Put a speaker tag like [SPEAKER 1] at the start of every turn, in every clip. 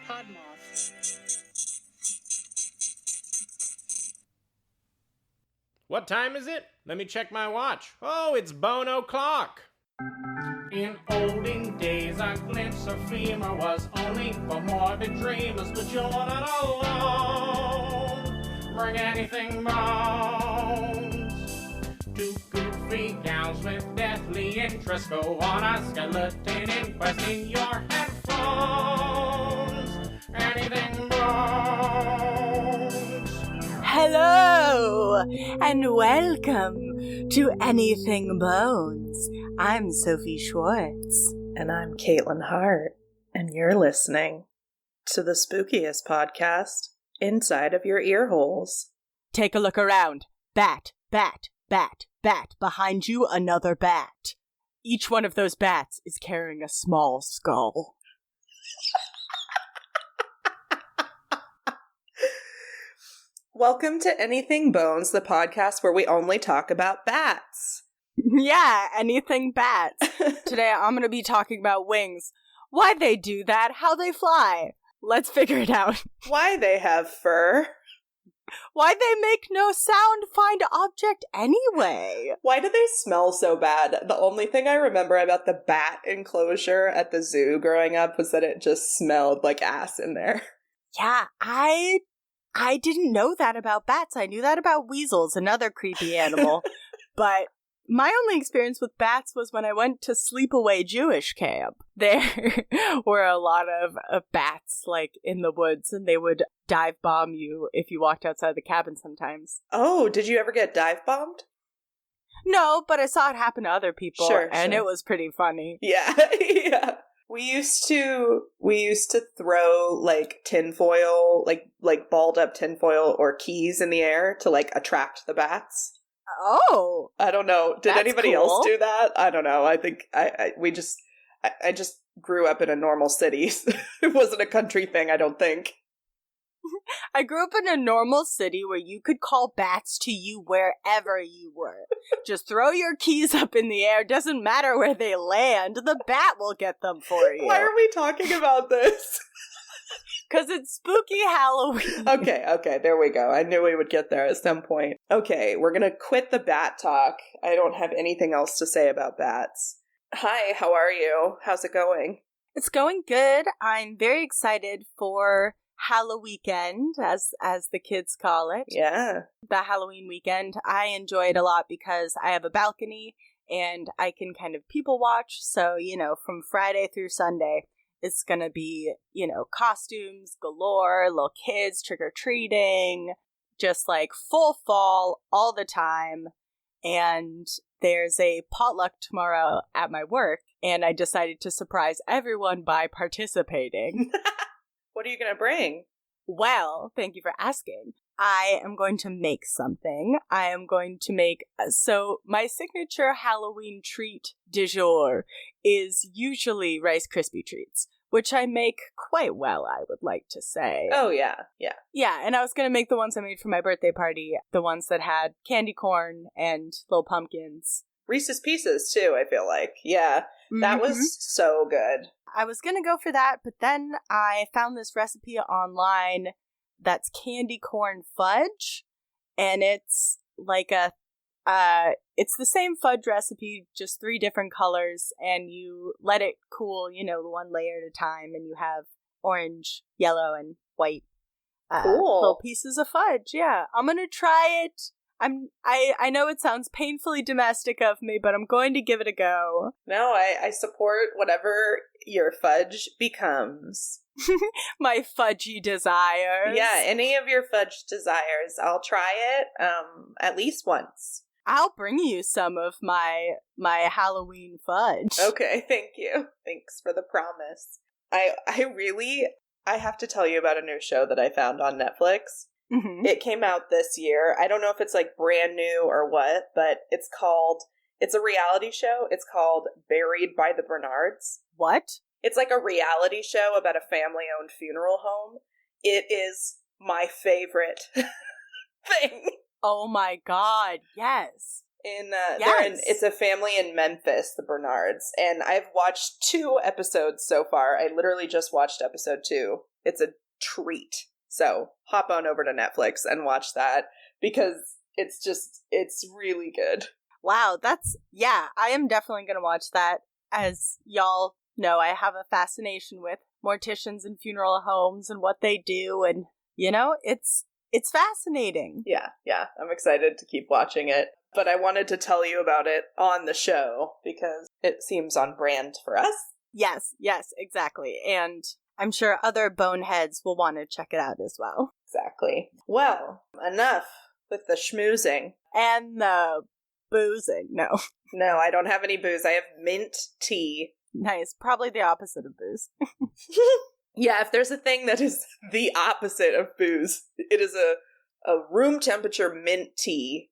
[SPEAKER 1] pod moth.
[SPEAKER 2] What time is it? Let me check my watch. Oh, it's bone o'clock. In olden days, a glimpse of femur was only for morbid dreamers, but you're not alone. Bring anything bones. Two goofy gals with deathly interest go on a skeleton inquest in your headphones. Anything bones.
[SPEAKER 3] Hello, and welcome to Anything Bones. I'm Sophie Schwartz.
[SPEAKER 4] And I'm Caitlin Hart, and you're listening to the spookiest podcast inside of your ear holes.
[SPEAKER 3] Take a look around. Bat, bat, bat, bat. Behind you, another bat. Each one of those bats is carrying a small skull.
[SPEAKER 4] Welcome to Anything Bones, the podcast where we only talk about bats.
[SPEAKER 3] Yeah, anything bats. Today I'm going to be talking about wings. Why they do that, how they fly. Let's figure it out.
[SPEAKER 4] Why they have fur.
[SPEAKER 3] Why they make no sound, find object anyway.
[SPEAKER 4] Why do they smell so bad? The only thing I remember about the bat enclosure at the zoo growing up was that it just smelled like ass in there.
[SPEAKER 3] Yeah, I didn't know that about bats. I knew that about weasels, another creepy animal. But my only experience with bats was when I went to sleepaway Jewish camp. There were a lot of bats, like, in the woods, and they would dive bomb you if you walked outside the cabin sometimes.
[SPEAKER 4] Oh, did you ever get dive bombed?
[SPEAKER 3] No, but I saw it happen to other people, and it was pretty funny.
[SPEAKER 4] Yeah, yeah. We used to throw, like, tinfoil, like balled up tinfoil or keys in the air to, like, attract the bats.
[SPEAKER 3] Oh!
[SPEAKER 4] I don't know. Did anybody
[SPEAKER 3] cool.
[SPEAKER 4] else do that? I don't know. I think I just grew up in a normal city. It wasn't a country thing, I don't think.
[SPEAKER 3] I grew up in a normal city where you could call bats to you wherever you were. Just throw your keys up in the air. Doesn't matter where they land. The bat will get them for you.
[SPEAKER 4] Why are we talking about this?
[SPEAKER 3] Because it's spooky Halloween.
[SPEAKER 4] Okay, there we go. I knew we would get there at some point. Okay, we're gonna quit the bat talk. I don't have anything else to say about bats. Hi, how are you? How's it going?
[SPEAKER 3] It's going good. I'm very excited for Halloweekend, as the kids call it.
[SPEAKER 4] Yeah.
[SPEAKER 3] The Halloween weekend. I enjoy it a lot because I have a balcony and I can kind of people watch. So, from Friday through Sunday, it's gonna be, costumes galore, little kids trick-or-treating, just like full fall all the time. And there's a potluck tomorrow at my work, and I decided to surprise everyone by participating.
[SPEAKER 4] What are you gonna bring?
[SPEAKER 3] Well, thank you for asking. I am going to make something. I am going to make... So, my signature Halloween treat du jour is usually Rice Krispie treats, which I make quite well, I would like to say.
[SPEAKER 4] Oh, yeah.
[SPEAKER 3] Yeah, and I was going to make the ones I made for my birthday party, the ones that had candy corn and little pumpkins.
[SPEAKER 4] Reese's Pieces, too, I feel like. Yeah, that was so good.
[SPEAKER 3] I was going to go for that, but then I found this recipe online that's candy corn fudge, and it's like it's the same fudge recipe, just 3 different colors, and you let it cool, one layer at a time, and you have orange, yellow, and white little pieces of fudge. Yeah, I'm gonna try it. I know it sounds painfully domestic of me, but I'm going to give it a go.
[SPEAKER 4] No, I support whatever your fudge becomes.
[SPEAKER 3] My fudgy desires.
[SPEAKER 4] Yeah, any of your fudge desires. I'll try it at least once.
[SPEAKER 3] I'll bring you some of my Halloween fudge.
[SPEAKER 4] Okay, thank you. Thanks for the promise. I have to tell you about a new show that I found on Netflix.
[SPEAKER 3] Mm-hmm.
[SPEAKER 4] It came out this year. I don't know if it's like brand new or what, but it's a reality show. It's called Buried by the Bernards.
[SPEAKER 3] What?
[SPEAKER 4] It's like a reality show about a family-owned funeral home. It is my favorite thing.
[SPEAKER 3] Oh my god, yes. Yes.
[SPEAKER 4] It's a family in Memphis, the Bernards, and I've watched 2 episodes so far. I literally just watched episode 2. It's a treat. So hop on over to Netflix and watch that because it's really good.
[SPEAKER 3] Wow, I am definitely going to watch that. As y'all know, I have a fascination with morticians and funeral homes and what they do, and, it's fascinating.
[SPEAKER 4] Yeah, I'm excited to keep watching it. But I wanted to tell you about it on the show because it seems on brand for us.
[SPEAKER 3] Yes, exactly. And I'm sure other boneheads will want to check it out as well.
[SPEAKER 4] Exactly. Well, enough with the schmoozing.
[SPEAKER 3] And the boozing. No,
[SPEAKER 4] I don't have any booze. I have mint tea.
[SPEAKER 3] Nice. Probably the opposite of booze.
[SPEAKER 4] Yeah, if there's a thing that is the opposite of booze, it is a room temperature mint tea.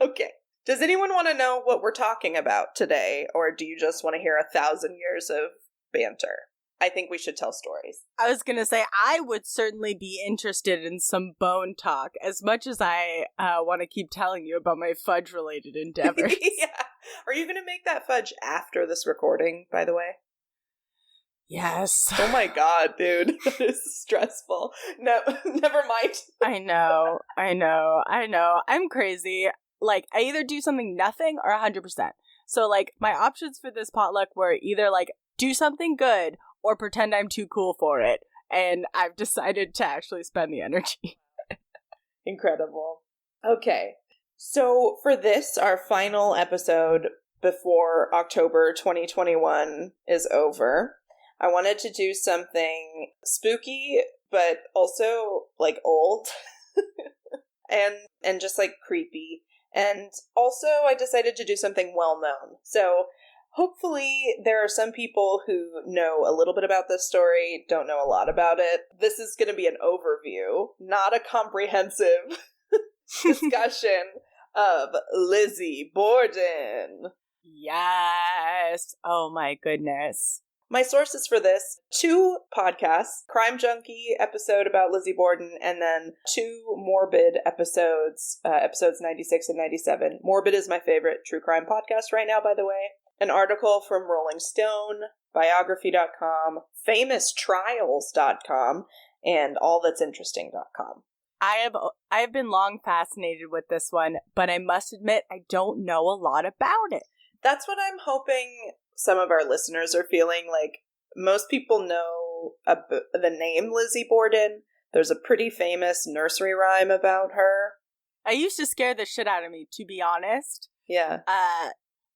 [SPEAKER 4] Okay. Does anyone want to know what we're talking about today, or do you just want to hear 1,000 years of banter? I think we should tell stories.
[SPEAKER 3] I was going to say, I would certainly be interested in some bone talk, as much as I want to keep telling you about my fudge-related endeavors.
[SPEAKER 4] Yeah. Are you going to make that fudge after this recording, by the way?
[SPEAKER 3] Yes.
[SPEAKER 4] Oh my god, dude. That is stressful. No, never mind.
[SPEAKER 3] I know. I'm crazy. Like, I either do something nothing or 100%. So, like, my options for this potluck were either, like, do something good or pretend I'm too cool for it. And I've decided to actually spend the energy.
[SPEAKER 4] Incredible. Okay. So, for this, our final episode before October 2021 is over, I wanted to do something spooky, but also, like, old. and just, like, creepy. And also, I decided to do something well-known. So, hopefully, there are some people who know a little bit about this story, don't know a lot about it. This is going to be an overview, not a comprehensive discussion of Lizzie Borden.
[SPEAKER 3] Yes. Oh my goodness.
[SPEAKER 4] My sources for this, 2 podcasts, Crime Junkie episode about Lizzie Borden, and then 2 Morbid episodes, episodes 96 and 97. Morbid is my favorite true crime podcast right now, by the way. An article from Rolling Stone, biography.com, famoustrials.com, and allthat'sinteresting.com.
[SPEAKER 3] I have been long fascinated with this one, but I must admit I don't know a lot about it.
[SPEAKER 4] That's what I'm hoping some of our listeners are feeling. Like, most people know the name Lizzie Borden. There's a pretty famous nursery rhyme about her.
[SPEAKER 3] I used to scare the shit out of me, to be honest.
[SPEAKER 4] Yeah.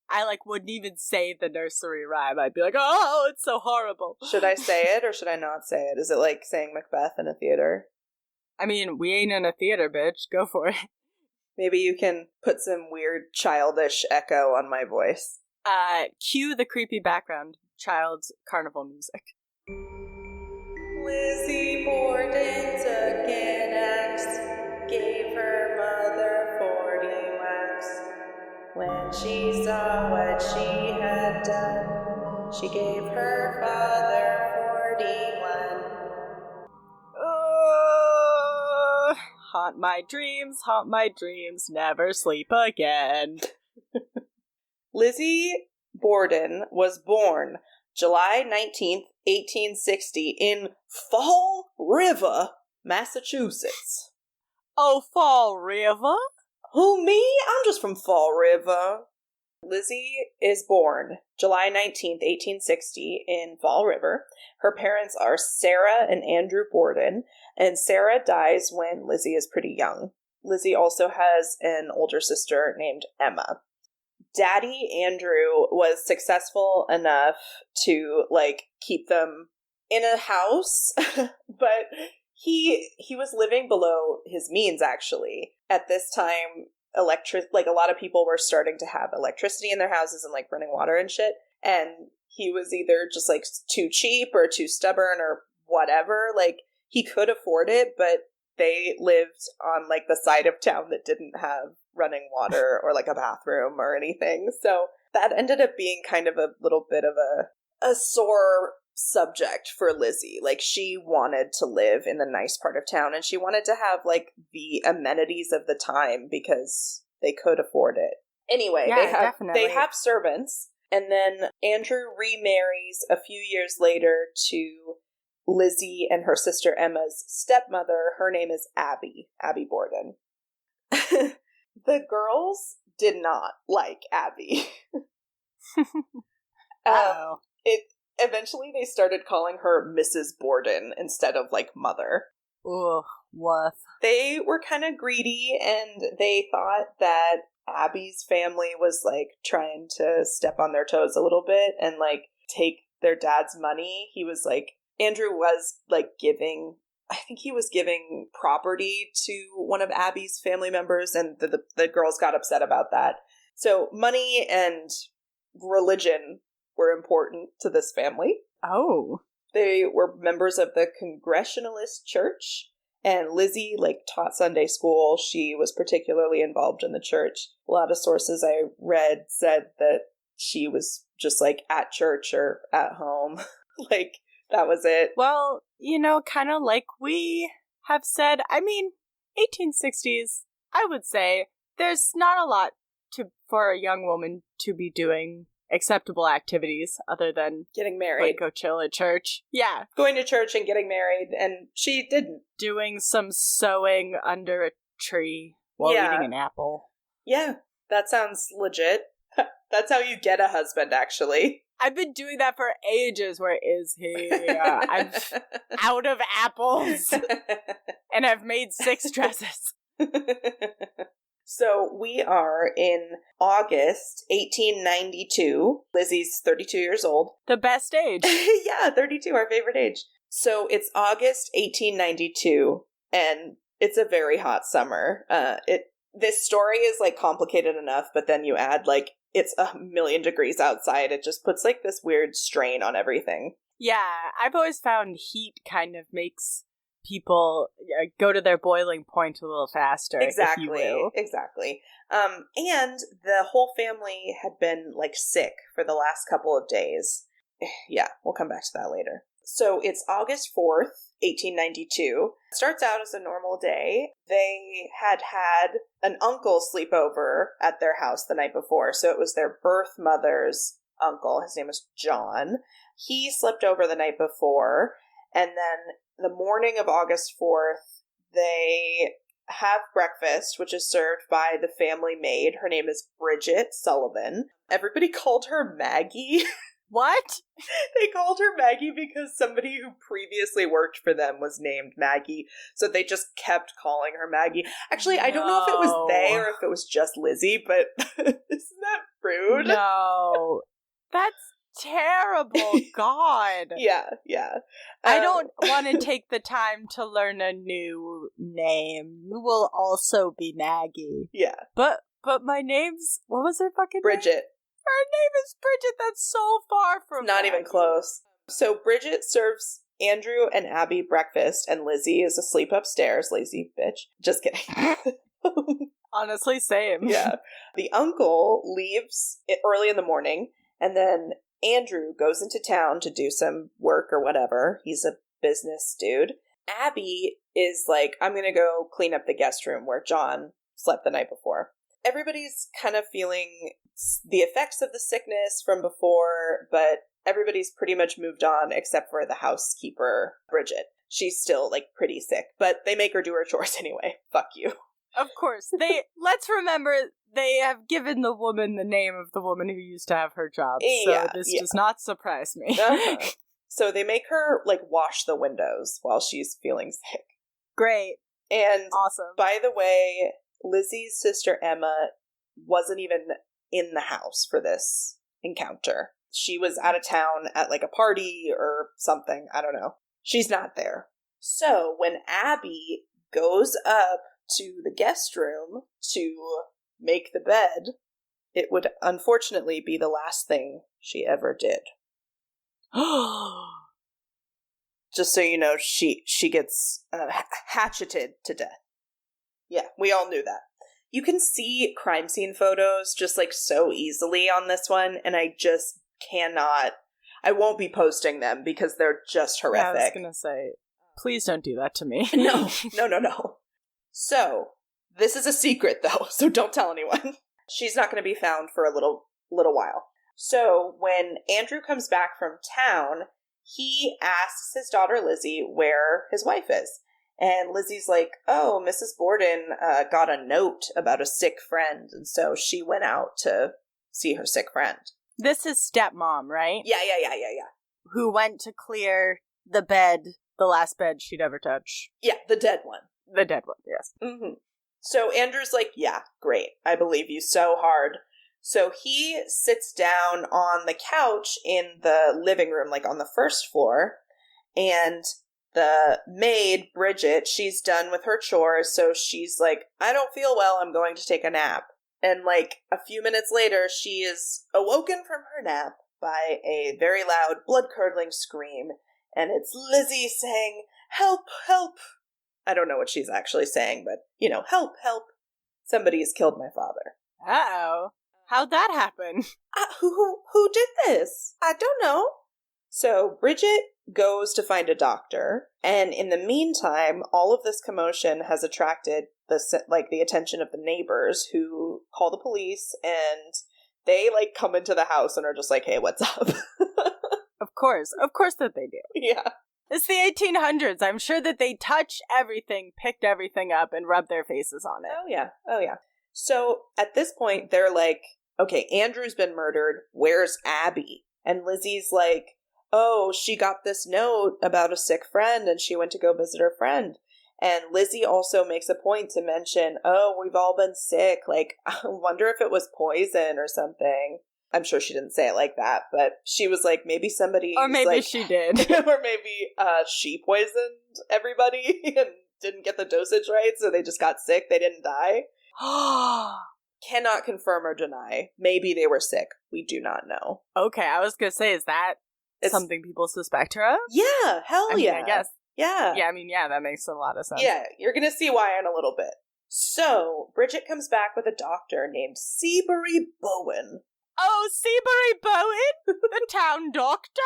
[SPEAKER 3] I, like, wouldn't even say the nursery rhyme. I'd be like, oh, it's so horrible.
[SPEAKER 4] Should I say it or should I not say it? Is it like saying Macbeth in a theater?
[SPEAKER 3] I mean, we ain't in a theater, bitch. Go for it.
[SPEAKER 4] Maybe you can put some weird childish echo on my voice.
[SPEAKER 3] Cue the creepy background child's carnival music.
[SPEAKER 4] Lizzie Borden took an axe, gave her mother 40 whacks. When she saw what she had done, she gave her father 41.
[SPEAKER 3] Haunt my dreams, never sleep again.
[SPEAKER 4] Lizzie Borden was born July 19th, 1860 in Fall River, Massachusetts.
[SPEAKER 3] Oh, Fall River?
[SPEAKER 4] Who, me? I'm just from Fall River. Lizzie is born July 19th, 1860 in Fall River. Her parents are Sarah and Andrew Borden, and Sarah dies when Lizzie is pretty young. Lizzie also has an older sister named Emma. Daddy Andrew was successful enough to, like, keep them in a house, but he was living below his means, actually. At this time, a lot of people were starting to have electricity in their houses and, like, running water and shit, and he was either just, like, too cheap or too stubborn or whatever. Like, he could afford it, but they lived on, like, the side of town that didn't have running water or, like, a bathroom or anything. So that ended up being kind of a little bit of a sore subject for Lizzie. Like, she wanted to live in the nice part of town, and she wanted to have, like, the amenities of the time because they could afford it. Anyway,
[SPEAKER 3] Yeah,
[SPEAKER 4] they have servants, and then Andrew remarries a few years later to Lizzie and her sister Emma's stepmother. Her name is Abby Borden. The girls did not like Abby. Eventually they started calling her Mrs. Borden instead of, like, mother.
[SPEAKER 3] Ugh, woof.
[SPEAKER 4] They were kind of greedy, and they thought that Abby's family was, like, trying to step on their toes a little bit and, like, take their dad's money. He was, like, Andrew was, like, I think he was giving property to one of Abby's family members, and the girls got upset about that. So money and religion were important to this family.
[SPEAKER 3] Oh.
[SPEAKER 4] They were members of the Congregationalist Church, and Lizzie, like, taught Sunday school. She was particularly involved in the church. A lot of sources I read said that she was just, like, at church or at home. Like, that was it.
[SPEAKER 3] Well, you know, kind of like we have said, I mean, 1860s, I would say, there's not a lot for a young woman to be doing acceptable activities other than
[SPEAKER 4] getting married.
[SPEAKER 3] Like, go chill at church. Yeah.
[SPEAKER 4] Going to church and getting married, and she didn't.
[SPEAKER 3] Doing some sewing under a tree while eating an apple.
[SPEAKER 4] Yeah, that sounds legit. That's how you get a husband, actually.
[SPEAKER 3] I've been doing that for ages. Where is he? I'm out of apples. And I've made 6 dresses.
[SPEAKER 4] So we are in August 1892. Lizzie's 32 years old.
[SPEAKER 3] The best age.
[SPEAKER 4] Yeah, 32, our favorite age. So it's August 1892, and it's a very hot summer. This story is, like, complicated enough, but then you add, like, it's 1,000,000 degrees outside. It just puts, like, this weird strain on everything.
[SPEAKER 3] Yeah, I've always found heat kind of makes people go to their boiling point a little faster.
[SPEAKER 4] Exactly,
[SPEAKER 3] if you will.
[SPEAKER 4] exactly. And the whole family had been, like, sick for the last couple of days. Yeah, we'll come back to that later. So it's August 4th, 1892. It starts out as a normal day. They had an uncle sleep over at their house the night before. So it was their birth mother's uncle. His name was John. He slept over the night before. And then the morning of August 4th, they have breakfast, which is served by the family maid. Her name is Bridget Sullivan. Everybody called her Maggie.
[SPEAKER 3] What?
[SPEAKER 4] They called her Maggie because somebody who previously worked for them was named Maggie, so they just kept calling her Maggie. Actually, I don't know if it was they or if it was just Lizzie, but isn't that rude?
[SPEAKER 3] No. That's terrible. God.
[SPEAKER 4] Yeah.
[SPEAKER 3] I don't want to take the time to learn a new name. You will also be Maggie.
[SPEAKER 4] Yeah.
[SPEAKER 3] But my name's, what was her fucking
[SPEAKER 4] Bridget.
[SPEAKER 3] name? Her name is Bridget. That's so far from
[SPEAKER 4] Not
[SPEAKER 3] Maggie.
[SPEAKER 4] even close. So Bridget serves Andrew and Abby breakfast, and Lizzie is asleep upstairs. Lazy bitch. Just kidding.
[SPEAKER 3] Honestly, same.
[SPEAKER 4] Yeah. The uncle leaves early in the morning, and then Andrew goes into town to do some work or whatever. He's a business dude. Abby is like, I'm going to go clean up the guest room where John slept the night before. Everybody's kind of feeling the effects of the sickness from before, but everybody's pretty much moved on except for the housekeeper, Bridget. She's still, like, pretty sick, but they make her do her chores anyway. Fuck you.
[SPEAKER 3] Of course. Let's remember, they have given the woman the name of the woman who used to have her job, so this does not surprise me.
[SPEAKER 4] Uh-huh. So they make her, like, wash the windows while she's feeling sick.
[SPEAKER 3] Great.
[SPEAKER 4] And
[SPEAKER 3] awesome.
[SPEAKER 4] By the way, Lizzie's sister Emma wasn't even in the house for this encounter. She was out of town at, like, a party or something. I don't know. She's not there. So when Abby goes up to the guest room to make the bed, it would unfortunately be the last thing she ever did. Just so you know, she gets hatcheted to death. Yeah, we all knew that. You can see crime scene photos just, like, so easily on this one, and I just cannot. I won't be posting them because they're just horrific.
[SPEAKER 3] Yeah, I was gonna say, please don't do that to me.
[SPEAKER 4] No. So, this is a secret, though, so don't tell anyone. she's not going to be found for a little while. So when Andrew comes back from town, he asks his daughter Lizzie where his wife is. And Lizzie's like, oh, Mrs. Borden got a note about a sick friend, and so she went out to see her sick friend.
[SPEAKER 3] This is stepmom, right?
[SPEAKER 4] Yeah.
[SPEAKER 3] Who went to clear the bed, the last bed she'd ever touch.
[SPEAKER 4] Yeah, the dead one.
[SPEAKER 3] The dead one, yes.
[SPEAKER 4] Mm-hmm. So Andrew's like, yeah, great. I believe you so hard. So he sits down on the couch in the living room, like on the first floor, and the maid, Bridget, she's done with her chores, so she's like, I don't feel well, I'm going to take a nap. And like a few minutes later, she is awoken from her nap by a very loud, blood-curdling scream, and it's Lizzie saying, help, help. I don't know what she's actually saying, but, you know, help, help. Somebody has killed my father.
[SPEAKER 3] Uh-oh. How'd that happen?
[SPEAKER 4] Who did this? I don't know. So Bridget goes to find a doctor, and in the meantime, all of this commotion has attracted the attention of the neighbors, who call the police, and they come into the house and are just like, hey, what's up?
[SPEAKER 3] Of course that they do.
[SPEAKER 4] Yeah.
[SPEAKER 3] It's the 1800s. I'm sure that they touched everything, picked everything up, and rubbed their faces on it.
[SPEAKER 4] Oh yeah. So at this point, they're like, okay, Andrew's been murdered. Where's Abby? And Lizzie's like, oh, she got this note about a sick friend and she went to go visit her friend. And Lizzie also makes a point to mention, oh, we've all been sick. Like, I wonder if it was poison or something. I'm sure she didn't say it like that, but she was like, maybe somebody...
[SPEAKER 3] Or maybe she did.
[SPEAKER 4] Or maybe she poisoned everybody and didn't get the dosage right, so they just got sick. They didn't die. Cannot confirm or deny. Maybe they were sick. We do not know.
[SPEAKER 3] Okay, I was gonna say, is that something people suspect her of?
[SPEAKER 4] Yeah, hell yeah.
[SPEAKER 3] I guess.
[SPEAKER 4] Yeah.
[SPEAKER 3] Yeah, that makes a lot of sense.
[SPEAKER 4] Yeah, you're gonna see why in a little bit. So, Bridget comes back with a doctor named Seabury Bowen.
[SPEAKER 3] Oh, Seabury Bowen? The town doctor?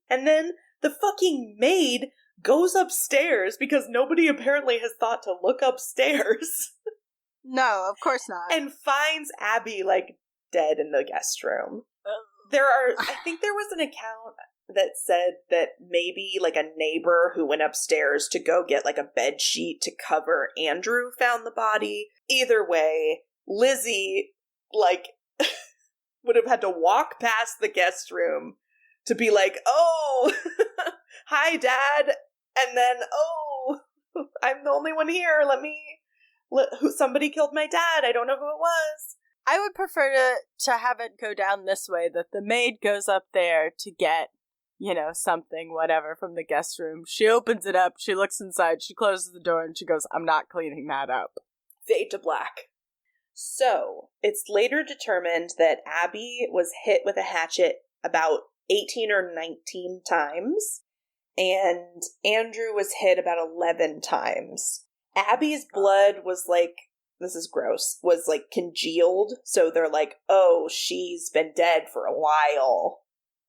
[SPEAKER 4] And then the fucking maid goes upstairs because nobody apparently has thought to look upstairs.
[SPEAKER 3] No, of course not.
[SPEAKER 4] And finds Abby, dead in the guest room. I think there was an account that said that maybe, a neighbor who went upstairs to go get, a bed sheet to cover Andrew found the body. Either way, Lizzie, would have had to walk past the guest room to be like, oh, hi, Dad. And then, oh, I'm the only one here. Somebody killed my dad. I don't know who it was.
[SPEAKER 3] I would prefer to have it go down this way, that the maid goes up there to get, something, whatever, from the guest room. She opens it up, she looks inside, she closes the door, and she goes, I'm not cleaning that up.
[SPEAKER 4] Fade to black. So, it's later determined that Abby was hit with a hatchet about 18 or 19 times, and Andrew was hit about 11 times. Abby's blood was this is gross, was congealed, so they're like, oh, she's been dead for a while.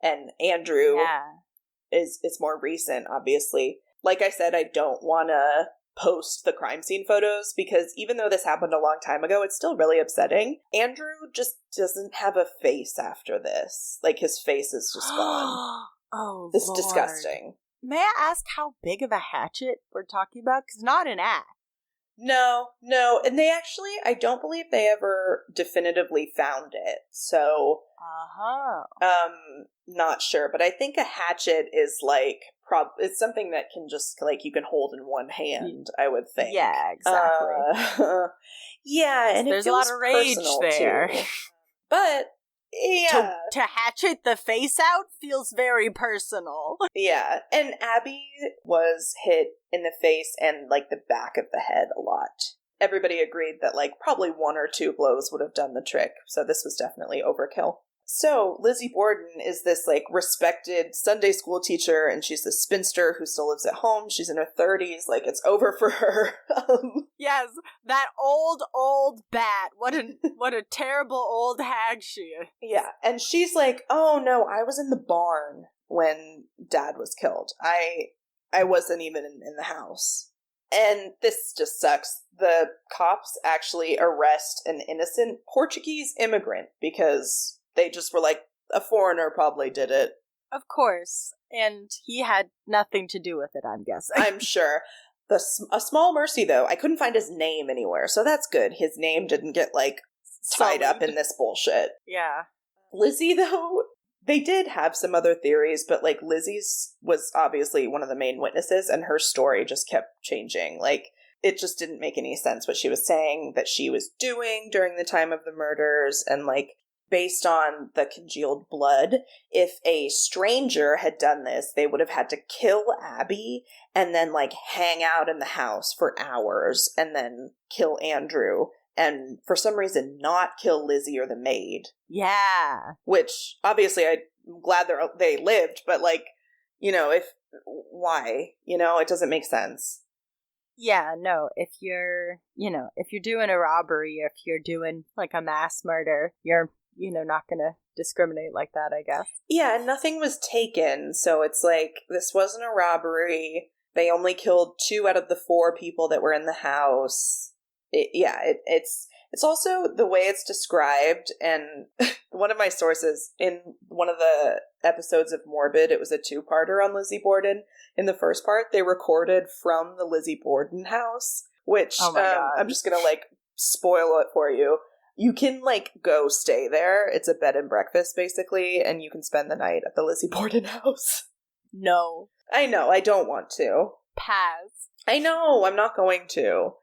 [SPEAKER 4] And Andrew is more recent, obviously. Like I said, I don't want to post the crime scene photos because even though this happened a long time ago, it's still really upsetting. Andrew just doesn't have a face after this. His face is just gone.
[SPEAKER 3] Oh,
[SPEAKER 4] it's
[SPEAKER 3] Lord.
[SPEAKER 4] Disgusting.
[SPEAKER 3] May I ask how big of a hatchet we're talking about? Because not an axe.
[SPEAKER 4] No, and they actually, I don't believe they ever definitively found it, so, not sure, but I think a hatchet is, it's something that can just, you can hold in one hand, I would think.
[SPEAKER 3] Yeah, exactly.
[SPEAKER 4] Yeah, and
[SPEAKER 3] there's a lot of rage there.
[SPEAKER 4] Too. But, yeah.
[SPEAKER 3] To hatchet the face out feels very personal.
[SPEAKER 4] Yeah, and Abby was hit in the face and, the back of the head a lot. Everybody agreed that, probably 1 or 2 blows would have done the trick, so this was definitely overkill. So, Lizzie Borden is this, respected Sunday school teacher, and she's this spinster who still lives at home. She's in her 30s, it's over for her.
[SPEAKER 3] Yes, that old bat. What a terrible old hag she is.
[SPEAKER 4] Yeah, and she's like, oh no, I was in the barn when Dad was killed. I wasn't even in the house. And this just sucks. The cops actually arrest an innocent Portuguese immigrant because they just were like, a foreigner probably did it.
[SPEAKER 3] Of course. And he had nothing to do with it, I'm guessing.
[SPEAKER 4] I'm sure. A small mercy, though, I couldn't find his name anywhere, so that's good. His name didn't get, like, tied up in this bullshit.
[SPEAKER 3] Yeah.
[SPEAKER 4] Lizzie, though, they did have some other theories, but, like, Lizzie's was obviously one of the main witnesses, and her story just kept changing. Like, it just didn't make any sense what she was saying that she was doing during the time of the murders, and, like, based on the congealed blood, if a stranger had done this, they would have had to kill Abby and then, like, hang out in the house for hours and then kill Andrew and, for some reason, not kill Lizzie or the maid.
[SPEAKER 3] Yeah.
[SPEAKER 4] Which, obviously, I'm glad they lived, but, like, you know, why? You know, it doesn't make sense.
[SPEAKER 3] Yeah, no, if you're doing a robbery, if you're doing, like, a mass murder, you're not gonna discriminate like that, I guess.
[SPEAKER 4] Yeah, and nothing was taken, so it's like, this wasn't a robbery. They only killed 2 out of the 4 people that were in the house. It's also the way it's described, and one of my sources, in one of the episodes of Morbid, it was a 2-parter on Lizzie Borden. In the first part, they recorded from the Lizzie Borden house, which,
[SPEAKER 3] oh my God.
[SPEAKER 4] I'm just gonna, like, spoil it for you. You can, like, go stay there. It's a bed and breakfast, basically, and you can spend the night at the Lizzie Borden house.
[SPEAKER 3] No.
[SPEAKER 4] I know, I don't want to.
[SPEAKER 3] Pass.
[SPEAKER 4] I know, I'm not going to.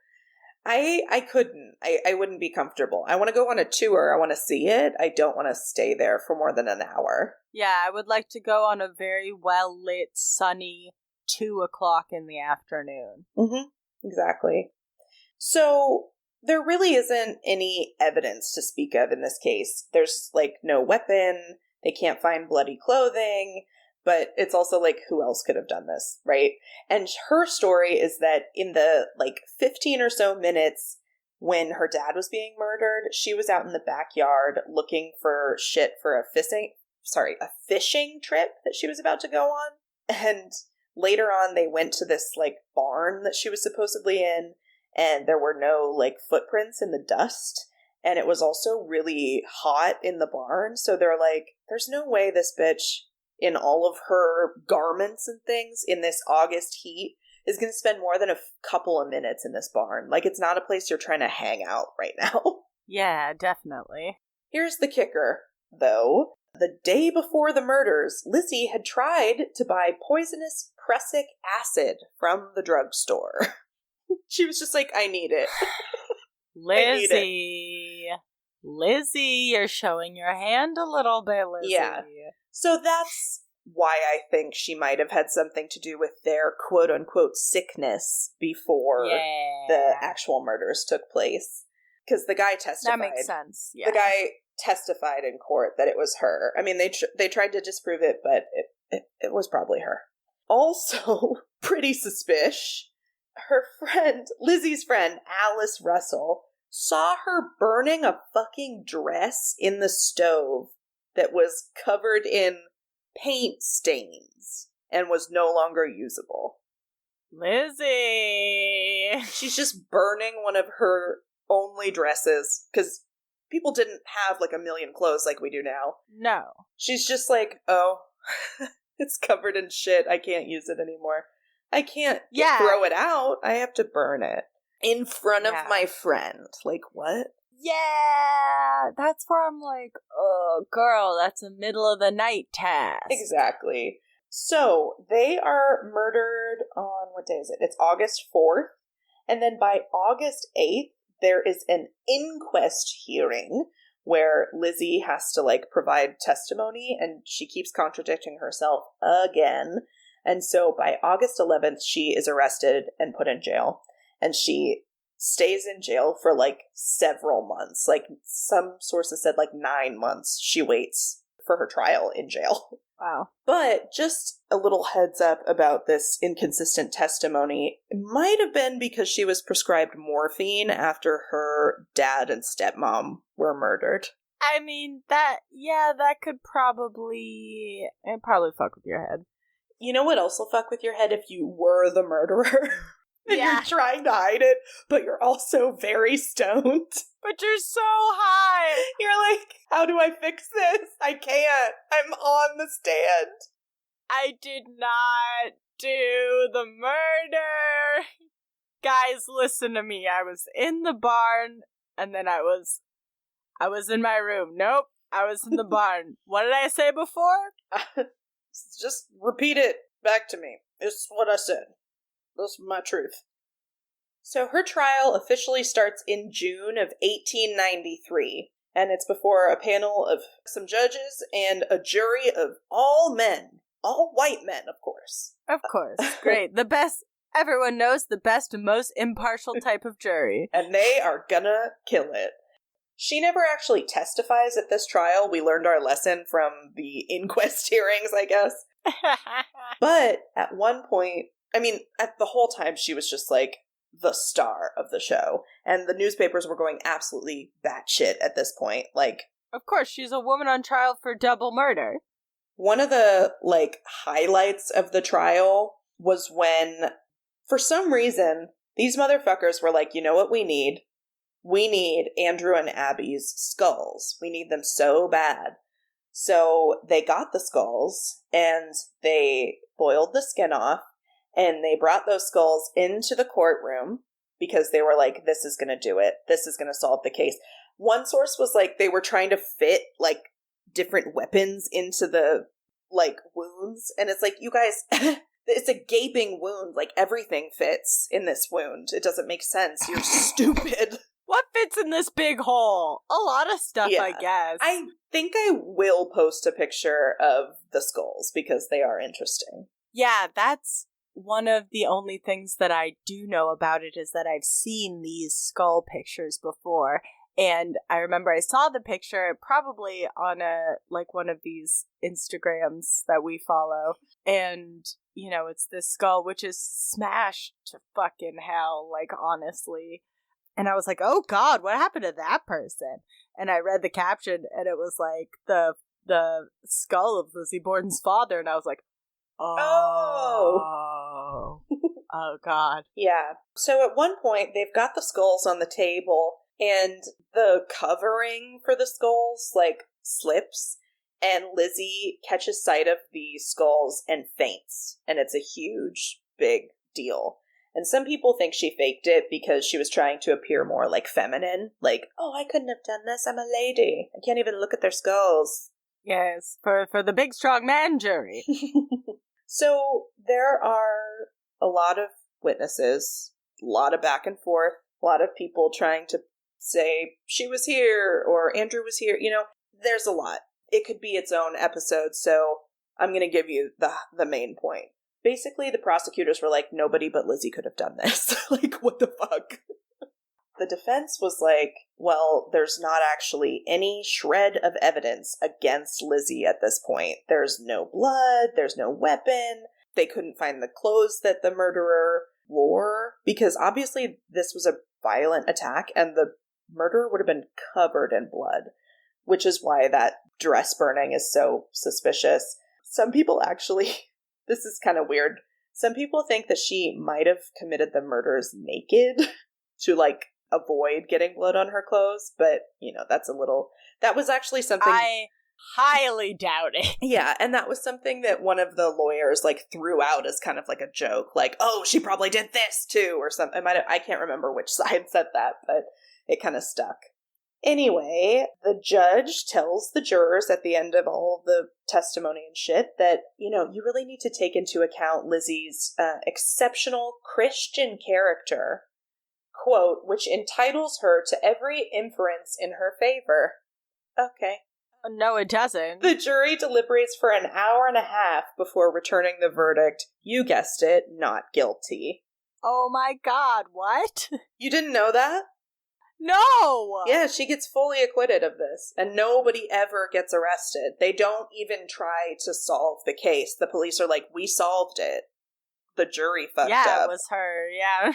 [SPEAKER 4] I couldn't. I wouldn't be comfortable. I want to go on a tour. I want to see it. I don't want to stay there for more than an hour.
[SPEAKER 3] Yeah, I would like to go on a very well-lit, sunny 2:00 in the afternoon.
[SPEAKER 4] Mm-hmm. Exactly. So, there really isn't any evidence to speak of in this case. There's, like, no weapon, they can't find bloody clothing, but it's also, like, who else could have done this, right? And her story is that in the, like, 15 or so minutes when her dad was being murdered, she was out in the backyard looking for shit for a fishing trip that she was about to go on. And later on, they went to this, like, barn that she was supposedly in, and there were no, like, footprints in the dust, and it was also really hot in the barn, so they're like, there's no way this bitch, in all of her garments and things, in this August heat, is going to spend more than a couple of minutes in this barn. Like, it's not a place you're trying to hang out right now.
[SPEAKER 3] Yeah, definitely.
[SPEAKER 4] Here's the kicker, though. The day before the murders, Lizzie had tried to buy poisonous prussic acid from the drugstore. She was just like, I need it.
[SPEAKER 3] Lizzie, you're showing your hand a little bit, Lizzie.
[SPEAKER 4] Yeah. So that's why I think she might have had something to do with their quote-unquote sickness before the actual murders took place. Because the guy testified.
[SPEAKER 3] That makes sense, yeah.
[SPEAKER 4] The guy testified in court that it was her. I mean, they tried to disprove it, but it was probably her. Also, pretty suspicious, her friend, Lizzie's friend, Alice Russell, saw her burning a fucking dress in the stove that was covered in paint stains and was no longer usable.
[SPEAKER 3] Lizzie!
[SPEAKER 4] She's just burning one of her only dresses, because people didn't have, like, a million clothes like we do now.
[SPEAKER 3] No.
[SPEAKER 4] She's just like, oh, it's covered in shit, I can't use it anymore. I can't throw it out, I have to burn it. In front of my friend. Like, what?
[SPEAKER 3] Yeah, that's where I'm like, oh, girl, that's a middle of the night task.
[SPEAKER 4] Exactly. So, they are murdered on, what day is it? It's August 4th. And then by August 8th, there is an inquest hearing where Lizzie has to, like, provide testimony, and she keeps contradicting herself again. And so by August 11th, she is arrested and put in jail. And she stays in jail for, like, several months. Like, some sources said, like, 9 months she waits for her trial in jail.
[SPEAKER 3] Wow.
[SPEAKER 4] But just a little heads up about this inconsistent testimony. It might have been because she was prescribed morphine after her dad and stepmom were murdered.
[SPEAKER 3] I mean, that could probably fuck with your head.
[SPEAKER 4] You know what else will fuck with your head if you were the murderer? And
[SPEAKER 3] Yeah.
[SPEAKER 4] you're trying to hide it, but you're also very stoned.
[SPEAKER 3] But you're so high.
[SPEAKER 4] You're like, how do I fix this? I can't. I'm on the stand.
[SPEAKER 3] I did not do the murder. Guys, listen to me. I was in the barn, and then I was in my room. Nope, I was in the barn. What did I say before?
[SPEAKER 4] Just repeat it back to me. It's what I said. That's my truth. So her trial officially starts in June of 1893, and it's before a panel of some judges and a jury of all men. All white men, of course.
[SPEAKER 3] Of course. Great. The best, everyone knows, the best and most impartial type of jury.
[SPEAKER 4] And they are gonna kill it. She never actually testifies at this trial. We learned our lesson from the inquest hearings, I guess. But at one point, I mean, at the whole time, she was just like the star of the show. And the newspapers were going absolutely batshit at this point. Like,
[SPEAKER 3] Of course, she's a woman on trial for double murder.
[SPEAKER 4] one of the, like, highlights of the trial was when, for some reason, these motherfuckers were like, you know what we need? We need Andrew and Abby's skulls. We need them so bad. So they got the skulls, and they boiled the skin off, and they brought those skulls into the courtroom because they were like, this is going to do it. This is going to solve the case. One source was like, they were trying to fit, like, different weapons into the, like, wounds. And it's like, you guys, it's a gaping wound. Like, everything fits in this wound. It doesn't make sense. You're stupid.
[SPEAKER 3] What fits in this big hole? A lot of stuff,
[SPEAKER 4] Yeah.
[SPEAKER 3] I guess.
[SPEAKER 4] I think I will post a picture of the skulls because they are interesting.
[SPEAKER 3] Yeah, that's one of the only things that I do know about it is that I've seen these skull pictures before. And I remember I saw the picture probably on one of these Instagrams that we follow. And, you know, it's this skull which is smashed to fucking hell, like, honestly. And I was like, oh God, what happened to that person? And I read the caption and it was like the skull of Lizzie Borden's father. And I was like, oh God.
[SPEAKER 4] Yeah. So at one point, they've got the skulls on the table, and the covering for the skulls, like, slips, and Lizzie catches sight of the skulls and faints. And it's a huge, big deal. And some people think she faked it because she was trying to appear more, like, feminine. Like, oh, I couldn't have done this. I'm a lady. I can't even look at their skulls.
[SPEAKER 3] Yes, for the big strong man jury.
[SPEAKER 4] So there are a lot of witnesses, a lot of back and forth, a lot of people trying to say she was here or Andrew was here. You know, there's a lot. It could be its own episode, so I'm going to give you the main point. Basically, the prosecutors were like, nobody but Lizzie could have done this. Like, what the fuck? The defense was like, well, there's not actually any shred of evidence against Lizzie at this point. There's no blood, there's no weapon. They couldn't find the clothes that the murderer wore, because obviously this was a violent attack and the murderer would have been covered in blood, which is why that dress burning is so suspicious. Some people actually, this is kind of weird, some people think that she might have committed the murders naked to, like, avoid getting blood on her clothes, but, you know, that was actually something
[SPEAKER 3] I highly doubt it.
[SPEAKER 4] Yeah, and that was something that one of the lawyers, like, threw out as kind of like a joke, like, oh, she probably did this too, or something. I can't remember which side said that, but it kind of stuck. Anyway, the judge tells the jurors at the end of all the testimony and shit that, you know, you really need to take into account Lizzie's exceptional Christian character, quote, which entitles her to every inference in her favor. Okay.
[SPEAKER 3] No, it doesn't.
[SPEAKER 4] The jury deliberates for an hour and a half before returning the verdict. You guessed it, not guilty.
[SPEAKER 3] Oh my God, what?
[SPEAKER 4] You didn't know that?
[SPEAKER 3] No!
[SPEAKER 4] Yeah, she gets fully acquitted of this, and nobody ever gets arrested. They don't even try to solve the case. The police are like, we solved it. The jury fucked up.
[SPEAKER 3] Yeah, it was her, yeah.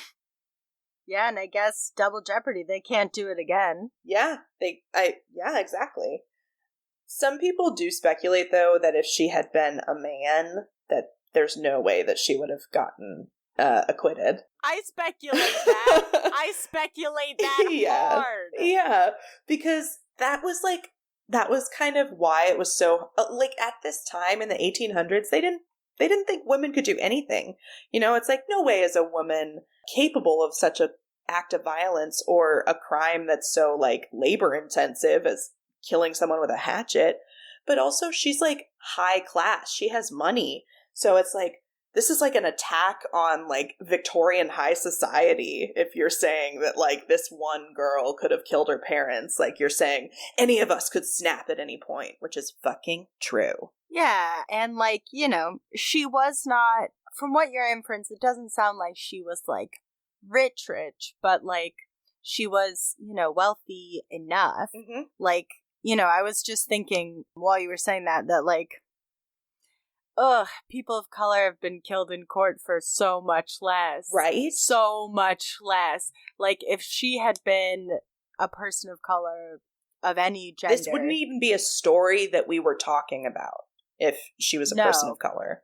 [SPEAKER 3] Yeah, and I guess double jeopardy, they can't do it again.
[SPEAKER 4] Yeah, exactly. Some people do speculate, though, that if she had been a man, that there's no way that she would have gotten acquitted.
[SPEAKER 3] I speculate that. I speculate that hard.
[SPEAKER 4] Yeah, because that was kind of why it was so, like, at this time in the 1800s, they didn't think women could do anything. You know, it's like, no way is a woman capable of such a act of violence or a crime that's so, like, labor intensive as killing someone with a hatchet. But also, she's, like, high class. She has money. So it's like, this is like an attack on, like, Victorian high society if you're saying that, like, this one girl could have killed her parents. Like, you're saying any of us could snap at any point, which is fucking true.
[SPEAKER 3] Yeah, and, like, you know, she was not, from what your inference, it doesn't sound like she was, like, rich, but, like, she was, you know, wealthy enough.
[SPEAKER 4] Mm-hmm.
[SPEAKER 3] Like, you know, I was just thinking while you were saying that, like, people of color have been killed in court for so much less.
[SPEAKER 4] Right?
[SPEAKER 3] So much less. Like, if she had been a person of color of any gender...
[SPEAKER 4] This wouldn't even be a story that we were talking about if she was a person of color.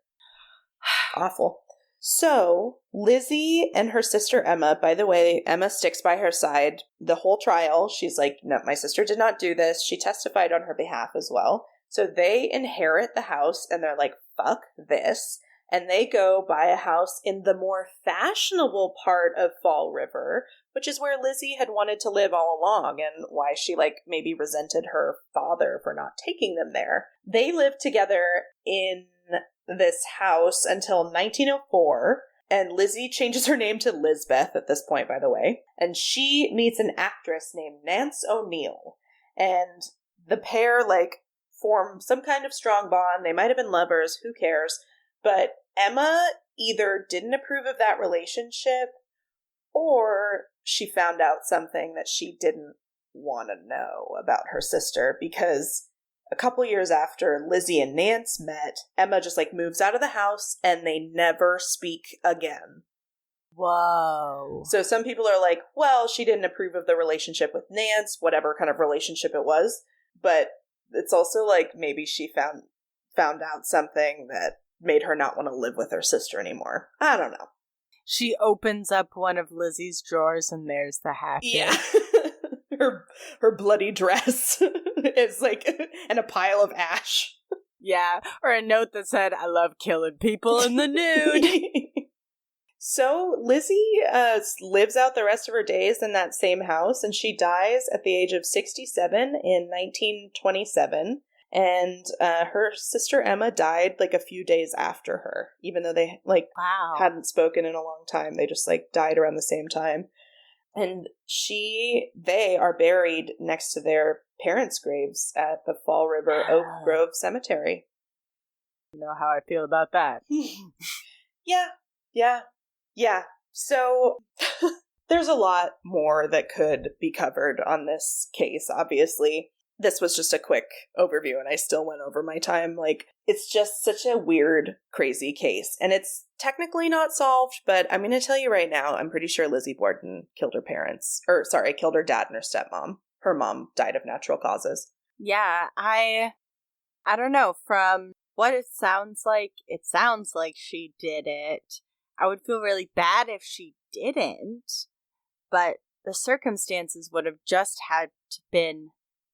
[SPEAKER 4] Awful. So, Lizzie and her sister Emma, by the way, Emma sticks by her side the whole trial. She's like, no, my sister did not do this. She testified on her behalf as well. So they inherit the house and they're like, fuck this. And they go buy a house in the more fashionable part of Fall River, which is where Lizzie had wanted to live all along and why she, like, maybe resented her father for not taking them there. They lived together in this house until 1904, and Lizzie changes her name to Lizbeth at this point, by the way, and she meets an actress named Nance O'Neill, and the pair, like, form some kind of strong bond. They might have been lovers, who cares, but Emma either didn't approve of that relationship or she found out something that she didn't want to know about her sister, because a couple years after Lizzie and Nance met, Emma just, like, moves out of the house and they never speak again.
[SPEAKER 3] Whoa.
[SPEAKER 4] So some people are like, well, she didn't approve of the relationship with Nance, whatever kind of relationship it was, but it's also like maybe she found out something that made her not want to live with her sister anymore. I don't know.
[SPEAKER 3] She opens up one of Lizzie's drawers and there's the hatchet.
[SPEAKER 4] Yeah. her bloody dress is like, and a pile of ash.
[SPEAKER 3] Yeah, or a note that said, I love killing people in the nude.
[SPEAKER 4] So Lizzie lives out the rest of her days in that same house, and she dies at the age of 67 in 1927. And her sister Emma died, like, a few days after her, even though they, like, hadn't spoken in a long time. They just, like, died around the same time. And they are buried next to their parents' graves at the Fall River Oak Grove Cemetery.
[SPEAKER 3] You know how I feel about that.
[SPEAKER 4] Yeah. So there's a lot more that could be covered on this case, obviously. This was just a quick overview, and I still went over my time. Like, it's just such a weird, crazy case. And it's technically not solved, but I'm going to tell you right now, I'm pretty sure Lizzie Borden killed her killed her dad and her stepmom. Her mom died of natural causes.
[SPEAKER 3] Yeah, I don't know. From what it sounds like she did it. I would feel really bad if she didn't, but the circumstances would have just had to been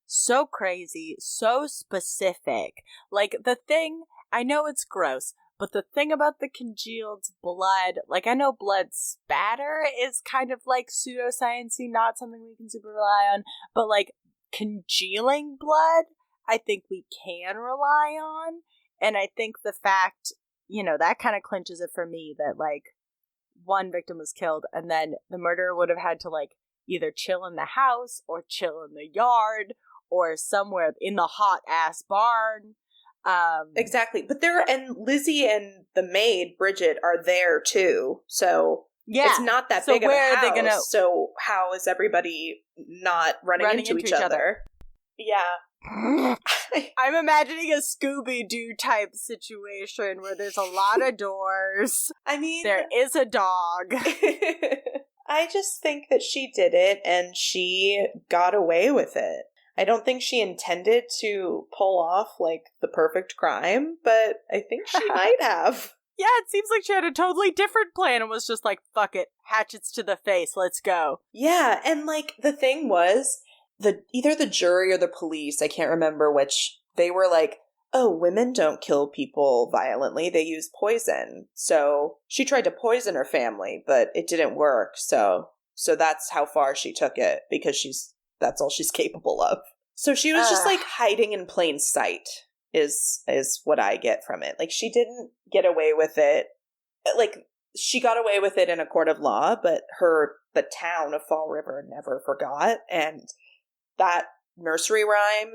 [SPEAKER 3] so crazy, so specific. Like, the thing, I know it's gross, but the thing about the congealed blood, like, I know blood spatter is kind of, like, pseudoscience-y, not something we can super rely on, but, like, congealing blood, I think we can rely on, and I think the fact, you know, that kind of clinches it for me that, like, one victim was killed, and then the murderer would have had to, like, either chill in the house, or chill in the yard, or somewhere in the hot-ass barn.
[SPEAKER 4] Exactly. But and Lizzie and the maid, Bridget, are there, too. So yeah, it's not that big of a house. Are they gonna... So how is everybody not running into each other? Yeah.
[SPEAKER 3] I'm imagining a Scooby-Doo type situation where there's a lot of doors.
[SPEAKER 4] I mean...
[SPEAKER 3] There is a dog.
[SPEAKER 4] I just think that she did it, and she got away with it. I don't think she intended to pull off, like, the perfect crime, but I think she might have.
[SPEAKER 3] Yeah, it seems like she had a totally different plan and was just like, fuck it, hatchets to the face, let's go.
[SPEAKER 4] Yeah, and like the thing was, either the jury or the police, I can't remember which, they were like, oh, women don't kill people violently, they use poison. So she tried to poison her family, but it didn't work. So that's how far she took it, because that's all she's capable of. So she was just like hiding in plain sight is what I get from it. Like, she didn't get away with it. Like, she got away with it in a court of law, but the town of Fall River never forgot. And that nursery rhyme,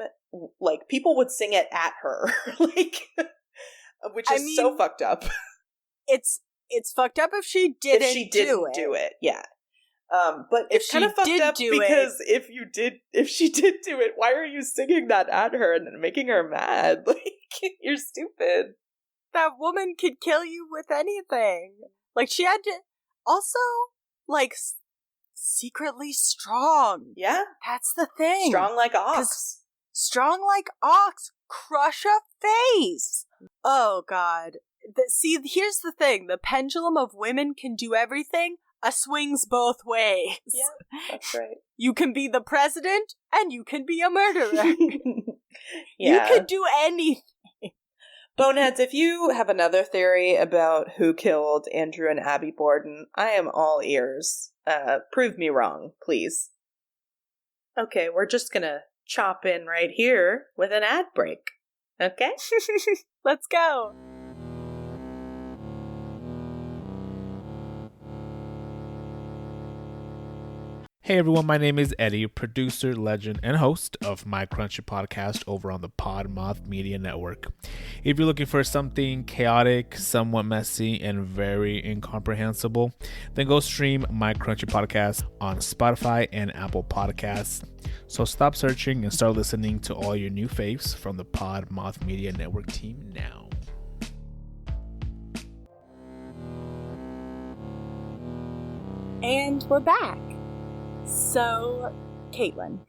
[SPEAKER 4] like, people would sing it at her, like, which is so fucked up.
[SPEAKER 3] It's fucked up if she didn't
[SPEAKER 4] do it. Yeah. But it's kind of fucked up because if she did do it, why are you singing that at her and then making her mad? Like, you're stupid.
[SPEAKER 3] That woman could kill you with anything. Like, she had to also, like, secretly strong.
[SPEAKER 4] Yeah.
[SPEAKER 3] That's the thing.
[SPEAKER 4] Strong like ox.
[SPEAKER 3] Strong like ox. Crush a face. Oh, God. See, here's the thing. The pendulum of women can do everything. Swings both ways.
[SPEAKER 4] Yeah, that's right.
[SPEAKER 3] You can be the president, and you can be a murderer.
[SPEAKER 4] Yeah.
[SPEAKER 3] You can do anything.
[SPEAKER 4] Boneheads, if you have another theory about who killed Andrew and Abby Borden, I am all ears. Prove me wrong, please. Okay, we're just gonna chop in right here with an ad break. Okay?
[SPEAKER 3] Let's go.
[SPEAKER 2] Hey everyone, my name is Eddie, producer, legend, and host of My Crunchy podcast over on the Podmoth Media Network. If you're looking for something chaotic, somewhat messy, and very incomprehensible, then go stream My Crunchy podcast on Spotify and Apple Podcasts. So stop searching and start listening to all your new faves from the Podmoth Media Network team now.
[SPEAKER 3] And we're back. So, Caitlin,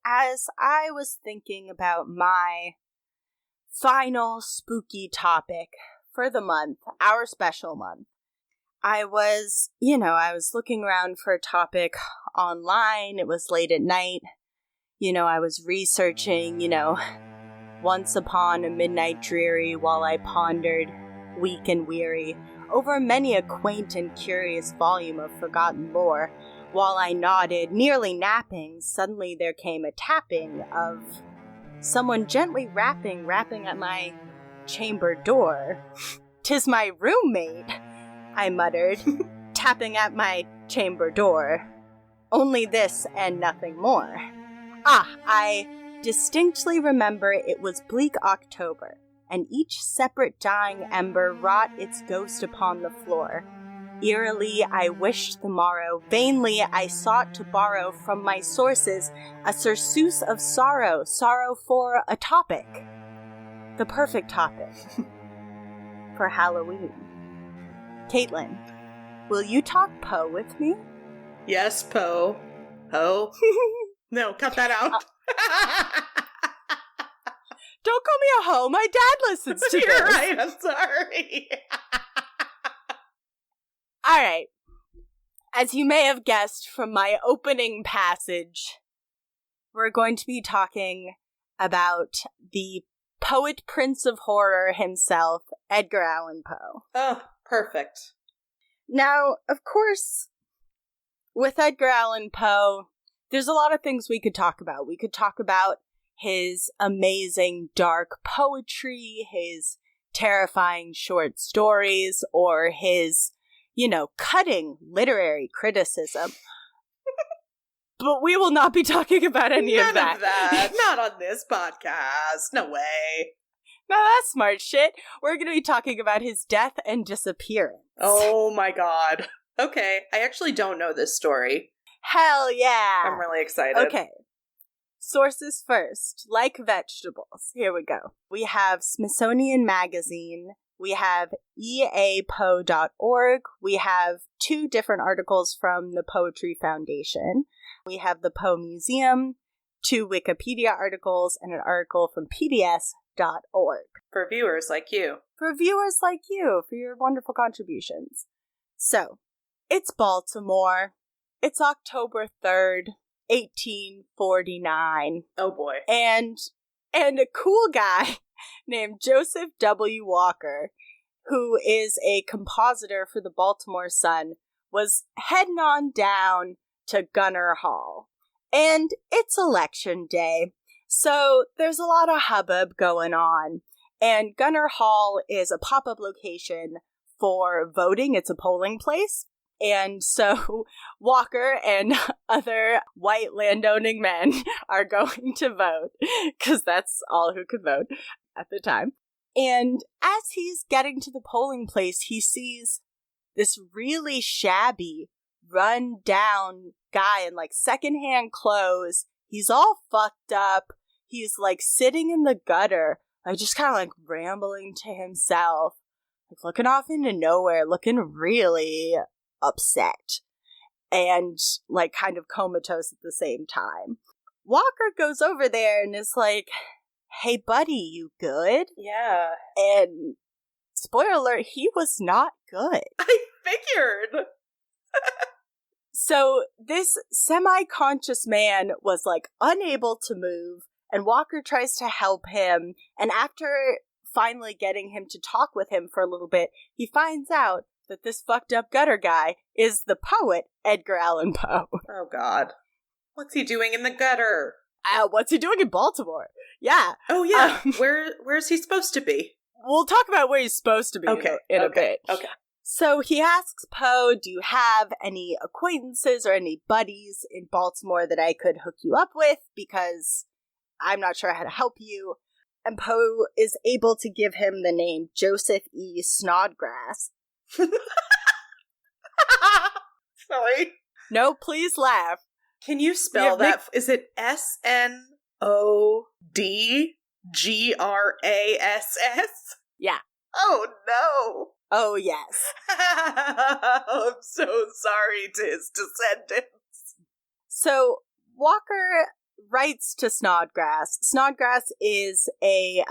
[SPEAKER 3] as I was thinking about my final spooky topic for the month, our special month, I was looking around for a topic online. It was late at night. I was researching, once upon a midnight dreary while I pondered, weak and weary, over many a quaint and curious volume of forgotten lore. While I nodded, nearly napping, suddenly there came a tapping of someone gently rapping at my chamber door. "'Tis my roommate," I muttered, tapping at my chamber door. Only this and nothing more. I distinctly remember it was bleak October, and each separate dying ember wrought its ghost upon the floor. Eerily I wished the morrow, vainly I sought to borrow from my sources a surcease of sorrow for a topic. The perfect topic for Halloween. Caitlin, will you talk Poe with me?
[SPEAKER 4] Yes, Poe. Poe? No, cut that out.
[SPEAKER 3] Don't call me a hoe. My dad listens to
[SPEAKER 4] You're
[SPEAKER 3] this.
[SPEAKER 4] right. I'm sorry.
[SPEAKER 3] All right. As you may have guessed from my opening passage, we're going to be talking about the poet prince of horror himself, Edgar Allan Poe.
[SPEAKER 4] Oh, perfect.
[SPEAKER 3] Now, of course, with Edgar Allan Poe, there's a lot of things we could talk about. We could talk about his amazing dark poetry, his terrifying short stories, or his, cutting literary criticism. But we will not be talking about any of that.
[SPEAKER 4] None of that. Not on this podcast. No way.
[SPEAKER 3] Now that's smart shit. We're going to be talking about his death and disappearance.
[SPEAKER 4] Oh my god. Okay, I actually don't know this story.
[SPEAKER 3] Hell yeah!
[SPEAKER 4] I'm really excited.
[SPEAKER 3] Okay. Sources first, like vegetables. Here we go. We have Smithsonian Magazine. We have eapoe.org. We have 2 different articles from the Poetry Foundation. We have the Poe Museum, 2 Wikipedia articles, and an article from pbs.org.
[SPEAKER 4] For viewers like you.
[SPEAKER 3] for viewers like you, for your wonderful contributions. So, it's Baltimore. It's October 3rd, 1849.
[SPEAKER 4] Oh boy.
[SPEAKER 3] And a cool guy named Joseph W. Walker, who is a compositor for the Baltimore Sun, was heading on down to Gunner Hall. And it's election day, so there's a lot of hubbub going on. And Gunner Hall is a pop-up location for voting. It's a polling place. And so Walker and other white landowning men are going to vote, because that's all who could vote at the time. And as he's getting to the polling place, he sees this really shabby, run-down guy in, like, secondhand clothes. He's all fucked up. He's, like, sitting in the gutter, like, just kind of, like, rambling to himself, like, looking off into nowhere, looking really upset and, like, kind of comatose at the same time. Walker goes over there and is like, "Hey, buddy, you good?"
[SPEAKER 4] Yeah.
[SPEAKER 3] And spoiler alert, he was not good.
[SPEAKER 4] I figured.
[SPEAKER 3] So this semi-conscious man was, like, unable to move, and Walker tries to help him, and after finally getting him to talk with him for a little bit, he finds out that this fucked up gutter guy is the poet Edgar Allan Poe.
[SPEAKER 4] Oh god. What's he doing in the gutter?
[SPEAKER 3] What's he doing in Baltimore? Yeah.
[SPEAKER 4] Oh yeah. Where's he supposed to be?
[SPEAKER 3] We'll talk about where he's supposed to be in a bit.
[SPEAKER 4] Okay.
[SPEAKER 3] So he asks Poe, "Do you have any acquaintances or any buddies in Baltimore that I could hook you up with? Because I'm not sure how to help you." And Poe is able to give him the name Joseph E. Snodgrass.
[SPEAKER 4] Sorry.
[SPEAKER 3] No, please laugh.
[SPEAKER 4] Can you spell that? Is it Snodgrass?
[SPEAKER 3] Yeah.
[SPEAKER 4] Oh no.
[SPEAKER 3] Oh, yes.
[SPEAKER 4] I'm so sorry to his descendants.
[SPEAKER 3] So Walker writes to Snodgrass. Snodgrass is a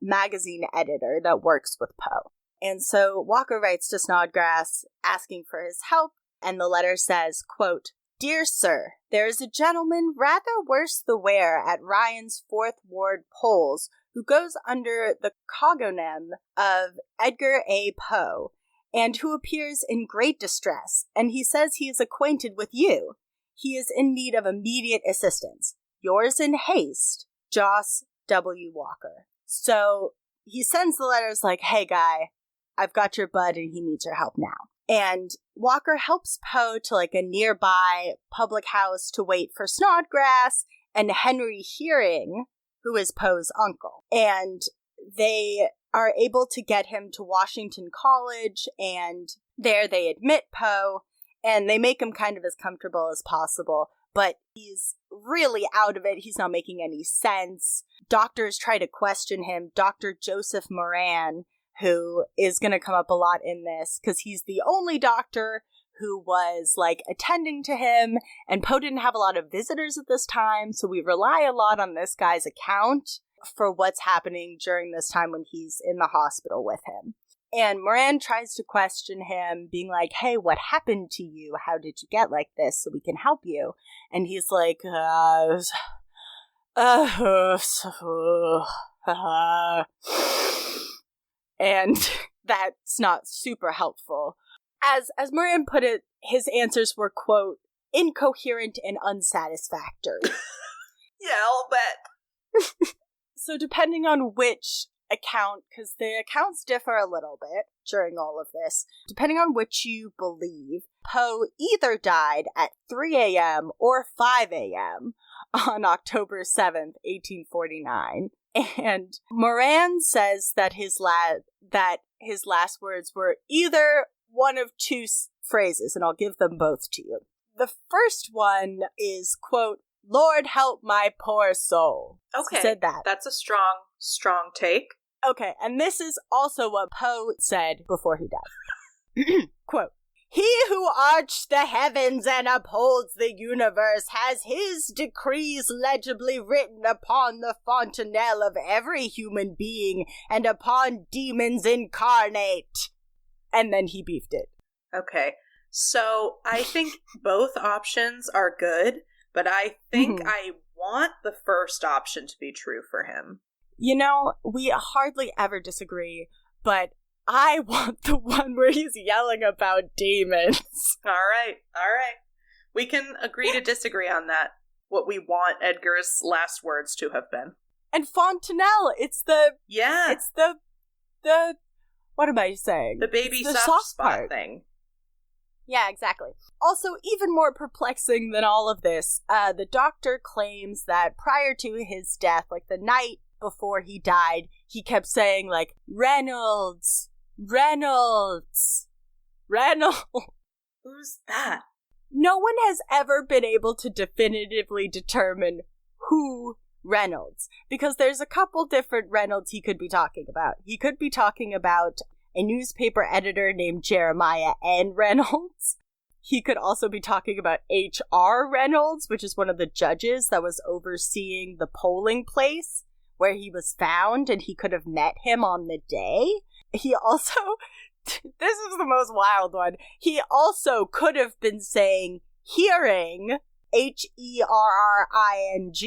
[SPEAKER 3] magazine editor that works with Poe. And so Walker writes to Snodgrass asking for his help, and the letter says, quote, "Dear Sir, there is a gentleman rather worse the wear at Ryan's 4th Ward polls who goes under the cognomen of Edgar A. Poe, and who appears in great distress, and he says he is acquainted with you. He is in need of immediate assistance. Yours in haste, Joss W. Walker." So he sends the letters like, "Hey guy, I've got your bud and he needs your help now." And Walker helps Poe to, like, a nearby public house to wait for Snodgrass and Henry Hearing, who is Poe's uncle. And they are able to get him to Washington College, and there they admit Poe, and they make him kind of as comfortable as possible. But he's really out of it. He's not making any sense. Doctors try to question him. Dr. Joseph Moran, who is going to come up a lot in this, because he's the only doctor who was, like, attending to him, and Poe didn't have a lot of visitors at this time, so we rely a lot on this guy's account for what's happening during this time when he's in the hospital with him. And Moran tries to question him, being like, "Hey, what happened to you? How did you get like this so we can help you?" And he's like, and that's not super helpful. As Moran put it, his answers were, quote, "incoherent and unsatisfactory."
[SPEAKER 4] Yeah, I'll bet.
[SPEAKER 3] So depending on which account, because the accounts differ a little bit during all of this, depending on which you believe, Poe either died at 3 a.m. or 5 a.m. on October 7th, 1849. And Moran says that his last words were either one of two phrases, and I'll give them both to you. The first one is, quote, "Lord help my poor soul."
[SPEAKER 4] Okay.
[SPEAKER 3] He said that.
[SPEAKER 4] That's a strong take.
[SPEAKER 3] Okay, and this is also what Poe said before he died. Quote, He who arched the heavens and upholds the universe has his decrees legibly written upon the fontanelle of every human being and upon demons incarnate. And then he beefed it.
[SPEAKER 4] Okay, so I think both options are good, but I think I want the first option to be true for him.
[SPEAKER 3] You know, we hardly ever disagree, but I want the one where he's yelling about demons.
[SPEAKER 4] All right. We can agree to disagree on that. What we want Edgar's last words to have been.
[SPEAKER 3] And fontanelle, it's the...
[SPEAKER 4] Yeah.
[SPEAKER 3] It's the what am I saying?
[SPEAKER 4] The baby
[SPEAKER 3] it's the
[SPEAKER 4] soft spot thing.
[SPEAKER 3] Yeah, exactly. Also, even more perplexing than all of this, the doctor claims that prior to his death, like the night before he died, he kept saying, like, Reynolds.
[SPEAKER 4] Who's that?
[SPEAKER 3] No one has ever been able to definitively determine who Reynolds, because there's a couple different Reynolds he could be talking about. He could be talking about a newspaper editor named Jeremiah N. Reynolds. He could also be talking about H.R. Reynolds, which is one of the judges that was overseeing the polling place where he was found, and he could have met him on the day. He also, this is the most wild one, he also could have been saying hearing, Herring,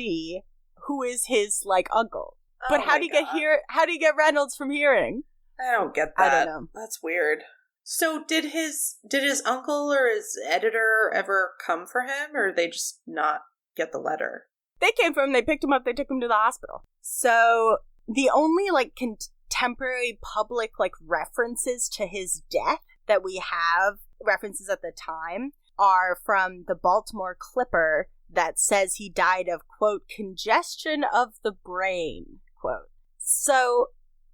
[SPEAKER 3] who is his, like, uncle. But how do you get Reynolds from hearing?
[SPEAKER 4] I don't get that.
[SPEAKER 3] I don't know.
[SPEAKER 4] That's weird. So did his uncle or his editor ever come for him, or did they just not get the letter?
[SPEAKER 3] They came for him, they picked him up, they took him to the hospital. So the only, like, contemporary public, like, references to his death that we have, references at the time, are from the Baltimore Clipper that says he died of, quote, congestion of the brain, quote. So,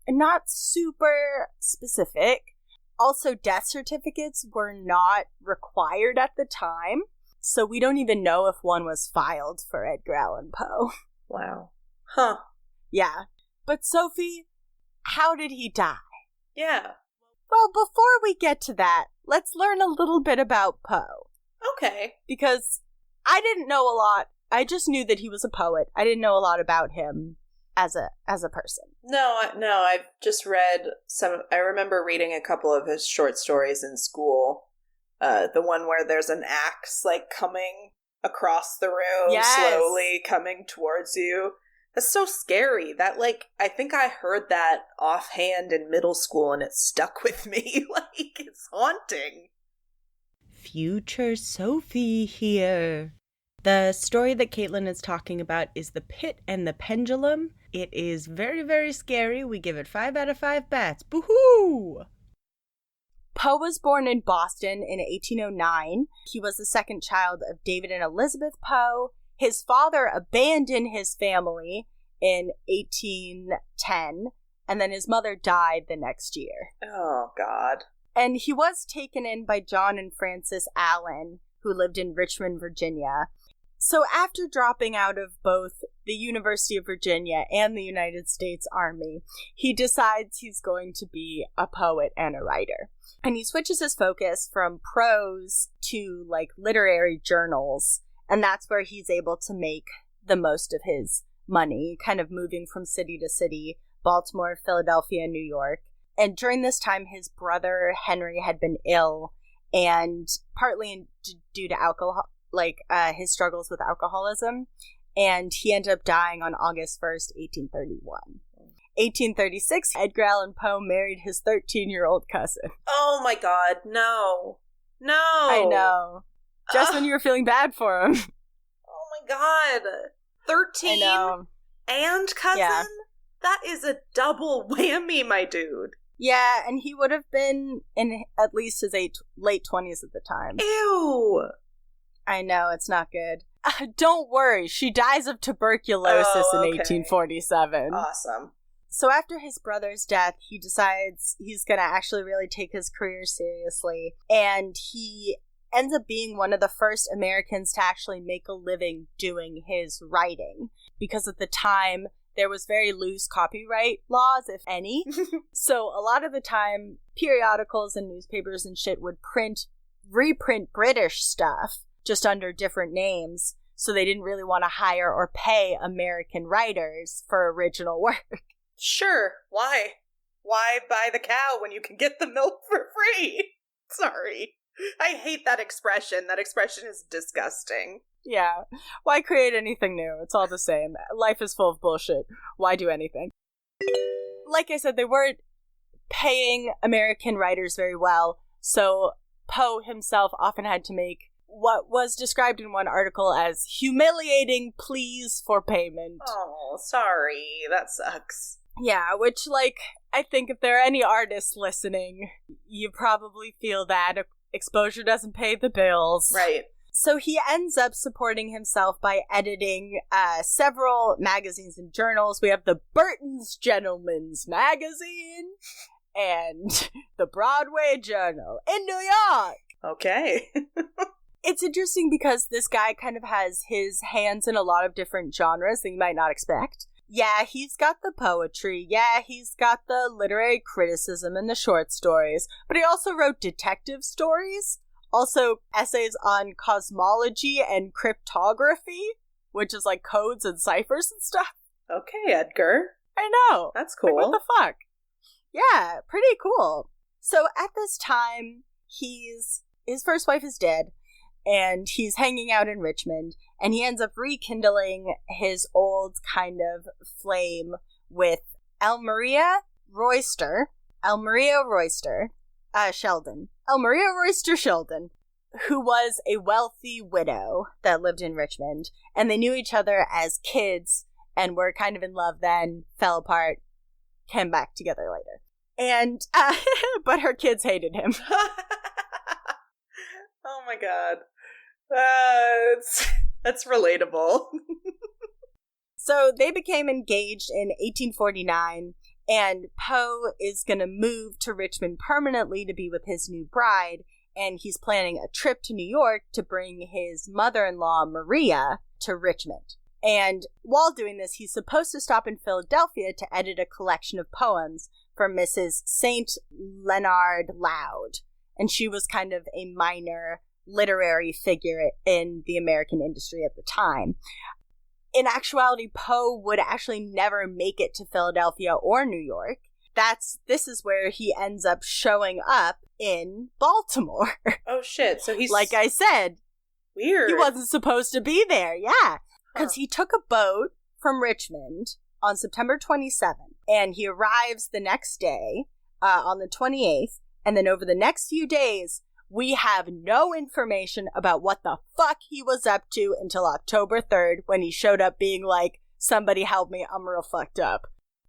[SPEAKER 3] not super specific. Also, death certificates were not required at the time, so we don't even know if one was filed for Edgar Allan Poe.
[SPEAKER 4] Wow. Huh.
[SPEAKER 3] Yeah. But Sophie, how did he die?
[SPEAKER 4] Yeah.
[SPEAKER 3] Well, before we get to that, let's learn a little bit about Poe.
[SPEAKER 4] Okay.
[SPEAKER 3] Because I didn't know a lot. I just knew that he was a poet. I didn't know a lot about him as a person.
[SPEAKER 4] No, I've just read I remember reading a couple of his short stories in school. The one where there's an axe, like, coming across the room, slowly coming towards you. That's so scary. That, like, I think I heard that offhand in middle school and it stuck with me. Like, it's haunting.
[SPEAKER 3] Future Sophie here. The story that Katelyn is talking about is The Pit and the Pendulum. It is very, very scary. We give it 5 out of 5 bats. Boo-hoo! Poe was born in Boston in 1809. He was the second child of David and Elizabeth Poe. His father abandoned his family in 1810, and then his mother died the next year.
[SPEAKER 4] Oh, God.
[SPEAKER 3] And he was taken in by John and Frances Allen, who lived in Richmond, Virginia. So after dropping out of both the University of Virginia and the United States Army, he decides he's going to be a poet and a writer. And he switches his focus from prose to, like, literary journals, and that's where he's able to make the most of his money, kind of moving from city to city, Baltimore, Philadelphia, New York. And during this time, his brother Henry had been ill, and partly due to alcohol, his struggles with alcoholism, and he ended up dying on August 1st, 1831. 1836, Edgar Allan Poe married his 13-year-old cousin.
[SPEAKER 4] Oh my God, no. No!
[SPEAKER 3] I know. Just when you were feeling bad for him.
[SPEAKER 4] Oh my God. 13?
[SPEAKER 3] I know.
[SPEAKER 4] And cousin?
[SPEAKER 3] Yeah.
[SPEAKER 4] That is a double whammy, my dude.
[SPEAKER 3] Yeah, and he would have been in at least his late 20s at the time.
[SPEAKER 4] Ew!
[SPEAKER 3] I know, it's not good. Don't worry, she dies of tuberculosis in 1847.
[SPEAKER 4] Awesome.
[SPEAKER 3] So after his brother's death, he decides he's going to actually really take his career seriously, and he ends up being one of the first Americans to actually make a living doing his writing, because at the time, there was very loose copyright laws, if any. So a lot of the time, periodicals and newspapers and shit would print reprint British stuff, just under different names, so they didn't really want to hire or pay American writers for original work.
[SPEAKER 4] Sure, why? Why buy the cow when you can get the milk for free? Sorry. I hate that expression. That expression is disgusting.
[SPEAKER 3] Yeah. Why create anything new? It's all the same. Life is full of bullshit. Why do anything? Like I said, they weren't paying American writers very well, so Poe himself often had to make what was described in one article as humiliating pleas for payment.
[SPEAKER 4] Oh, sorry. That sucks.
[SPEAKER 3] Yeah, which, like, I think if there are any artists listening, you probably feel that exposure doesn't pay the bills.
[SPEAKER 4] Right.
[SPEAKER 3] So he ends up supporting himself by editing several magazines and journals. We have the Burton's Gentleman's Magazine and the Broadway Journal in New York.
[SPEAKER 4] Okay.
[SPEAKER 3] It's interesting because this guy kind of has his hands in a lot of different genres that you might not expect. Yeah, he's got the poetry. Yeah, he's got the literary criticism and the short stories. But he also wrote detective stories. Also, essays on cosmology and cryptography, which is like codes and ciphers and stuff.
[SPEAKER 4] Okay, Edgar.
[SPEAKER 3] I know.
[SPEAKER 4] That's cool.
[SPEAKER 3] Like, what the fuck? Yeah, pretty cool. So at this time, his first wife is dead, and he's hanging out in Richmond, and he ends up rekindling his old kind of flame with Elmaria Royster Sheldon, who was a wealthy widow that lived in Richmond, and they knew each other as kids and were kind of in love then, fell apart, came back together later. And, but her kids hated him.
[SPEAKER 4] Oh my god. That's relatable.
[SPEAKER 3] So they became engaged in 1849, and Poe is going to move to Richmond permanently to be with his new bride, and he's planning a trip to New York to bring his mother-in-law, Maria, to Richmond. And while doing this, he's supposed to stop in Philadelphia to edit a collection of poems for Mrs. St. Leonard Loud, and she was kind of a minor literary figure in the American industry at the time. In actuality, Poe would actually never make it to Philadelphia or New York. This is where he ends up showing up in Baltimore.
[SPEAKER 4] Oh shit, so he's...
[SPEAKER 3] Like I said,
[SPEAKER 4] weird.
[SPEAKER 3] He wasn't supposed to be there, yeah. Because he took a boat from Richmond on September 27th, and he arrives the next day, on the 28th, and then over the next few days, we have no information about what the fuck he was up to until October 3rd, when he showed up being like, somebody help me, I'm real fucked up.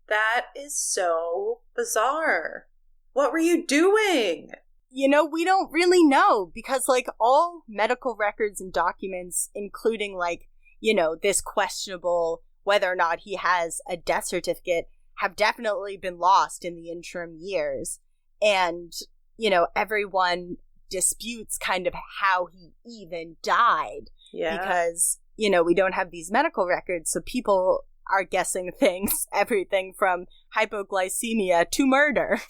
[SPEAKER 4] That is so bizarre. What were you doing?
[SPEAKER 3] You know, we don't really know, because, like, all medical records and documents, including, like, you know, this questionable whether or not he has a death certificate, have definitely been lost in the interim years. And, you know, everyone disputes kind of how he even died. Yeah. Because, you know, we don't have these medical records, so people are guessing things, everything from hypoglycemia to murder.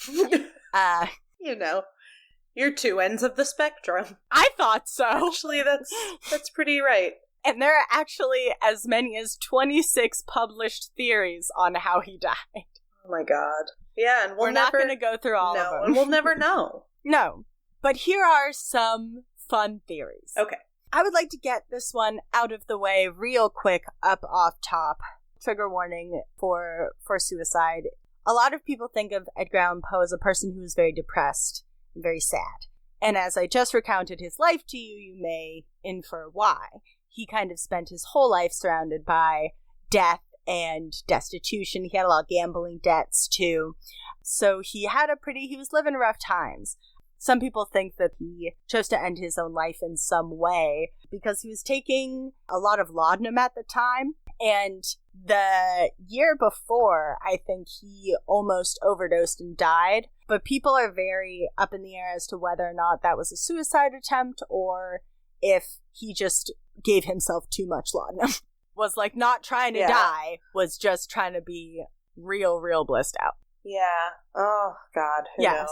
[SPEAKER 4] You know, you're two ends of the spectrum.
[SPEAKER 3] I thought so.
[SPEAKER 4] Actually, that's pretty right.
[SPEAKER 3] And there are actually as many as 26 published theories on how he died.
[SPEAKER 4] Oh my god. Yeah, and
[SPEAKER 3] we're not going to go through all of them.
[SPEAKER 4] No, and we'll never know.
[SPEAKER 3] No. But here are some fun theories.
[SPEAKER 4] Okay.
[SPEAKER 3] I would like to get this one out of the way real quick, up off top. Trigger warning for suicide. A lot of people think of Edgar Allan Poe as a person who is very depressed and very sad. And as I just recounted his life to you, you may infer why. He kind of spent his whole life surrounded by death and destitution. He had a lot of gambling debts, too. So he was living rough times. Some people think that he chose to end his own life in some way because he was taking a lot of laudanum at the time. And the year before, I think he almost overdosed and died. But people are very up in the air as to whether or not that was a suicide attempt or if he just gave himself too much laudanum. Was like not trying to die, was just trying to be real blissed out.
[SPEAKER 4] Yeah. Oh, God. Who knows?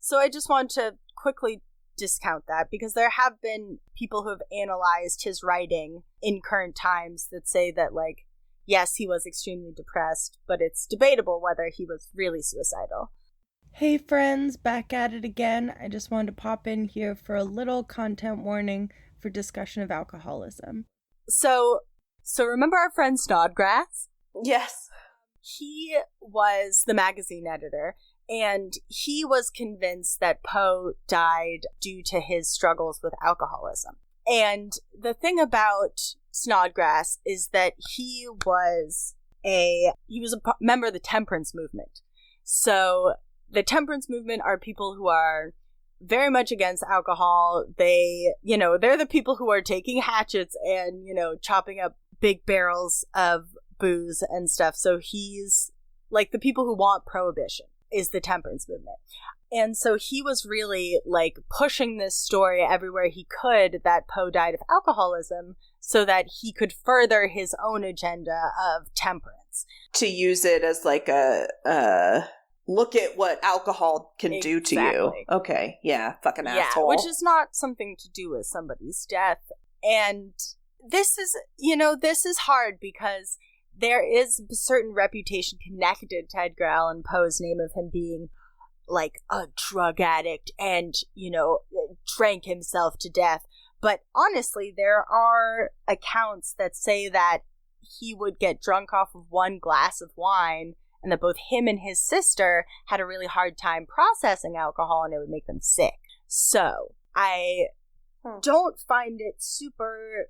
[SPEAKER 3] So I just want to quickly discount that, because there have been people who have analyzed his writing in current times that say that, like, yes, he was extremely depressed, but it's debatable whether he was really suicidal.
[SPEAKER 1] Hey friends, back at it again. I just wanted to pop in here for a little content warning for discussion of alcoholism.
[SPEAKER 3] So remember our friend Snodgrass?
[SPEAKER 4] Yes.
[SPEAKER 3] He was the magazine editor, and he was convinced that Poe died due to his struggles with alcoholism. And the thing about Snodgrass is that he was a member of the temperance movement. So the temperance movement are people who are very much against alcohol. They're the people who are taking hatchets and, chopping up big barrels of booze and stuff. So he's like the people who want prohibition is the temperance movement. And so he was really like pushing this story everywhere he could that Poe died of alcoholism so that he could further his own agenda of temperance.
[SPEAKER 4] To use it as like a look at what alcohol can do to you. Okay, yeah, fucking asshole.
[SPEAKER 3] Which is not something to do with somebody's death. And this is hard because there is a certain reputation connected to Edgar Allan Poe's name of him being like a drug addict and, drank himself to death. But honestly, there are accounts that say that he would get drunk off of one glass of wine, and that both him and his sister had a really hard time processing alcohol and it would make them sick. So I don't find it super...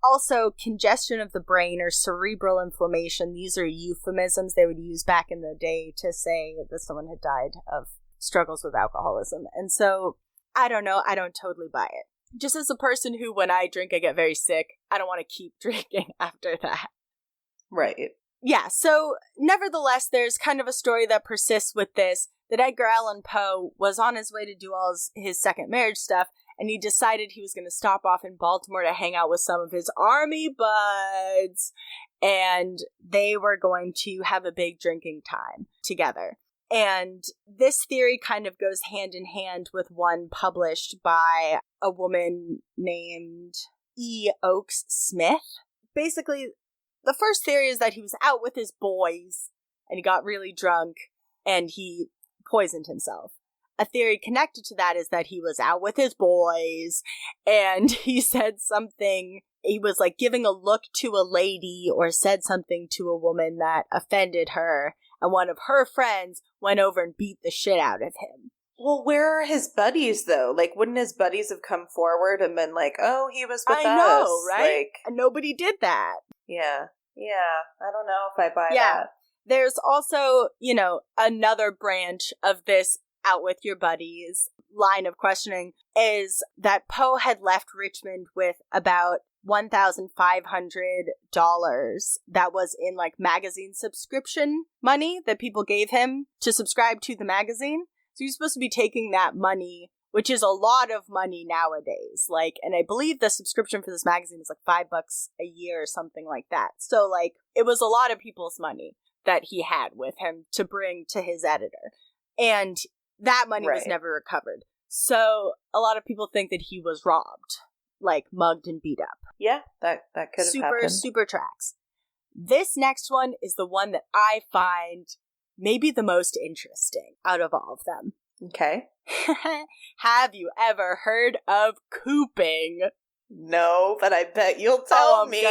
[SPEAKER 3] Also, congestion of the brain or cerebral inflammation, these are euphemisms they would use back in the day to say that someone had died of struggles with alcoholism. And so, I don't know, I don't totally buy it. Just as a person who, when I drink, I get very sick, I don't want to keep drinking after that.
[SPEAKER 4] Right.
[SPEAKER 3] Yeah, so nevertheless, there's kind of a story that persists with this, that Edgar Allan Poe was on his way to do all his second marriage stuff, and he decided he was going to stop off in Baltimore to hang out with some of his army buds, and they were going to have a big drinking time together. And this theory kind of goes hand in hand with one published by a woman named E. Oakes Smith. Basically, the first theory is that he was out with his boys, and he got really drunk, and he poisoned himself. A theory connected to that is that he was out with his boys, and he said something, he was like giving a look to a lady or said something to a woman that offended her, and one of her friends went over and beat the shit out of him.
[SPEAKER 4] Well, where are his buddies, though? Like, wouldn't his buddies have come forward and been like, oh, he was with us? I
[SPEAKER 3] know, right? Like, and nobody did that.
[SPEAKER 4] Yeah. I don't know if I buy that.
[SPEAKER 3] There's also, another branch of this out with your buddies line of questioning is that Poe had left Richmond with about $1,500 that was in like magazine subscription money that people gave him to subscribe to the magazine. So you're supposed to be taking that money, which is a lot of money nowadays. Like, and I believe the subscription for this magazine is like $5 a year or something like that. So like, it was a lot of people's money that he had with him to bring to his editor. And that money was never recovered. So a lot of people think that he was robbed, like mugged and beat up.
[SPEAKER 4] Yeah, that could have happened.
[SPEAKER 3] Super tracks. This next one is the one that I find maybe the most interesting out of all of them.
[SPEAKER 4] Okay.
[SPEAKER 3] Have you ever heard of cooping?
[SPEAKER 4] No, but I bet you'll tell me.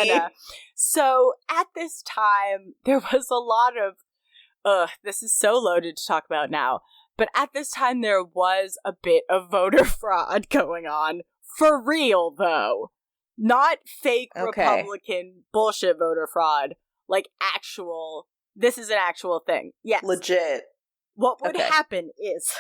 [SPEAKER 3] So at this time, there was a lot of, this is so loaded to talk about now. But at this time, there was a bit of voter fraud going on. For real, though. Not fake Republican bullshit voter fraud. Like actual, this is an actual thing. Yes.
[SPEAKER 4] Legit.
[SPEAKER 3] What would happen is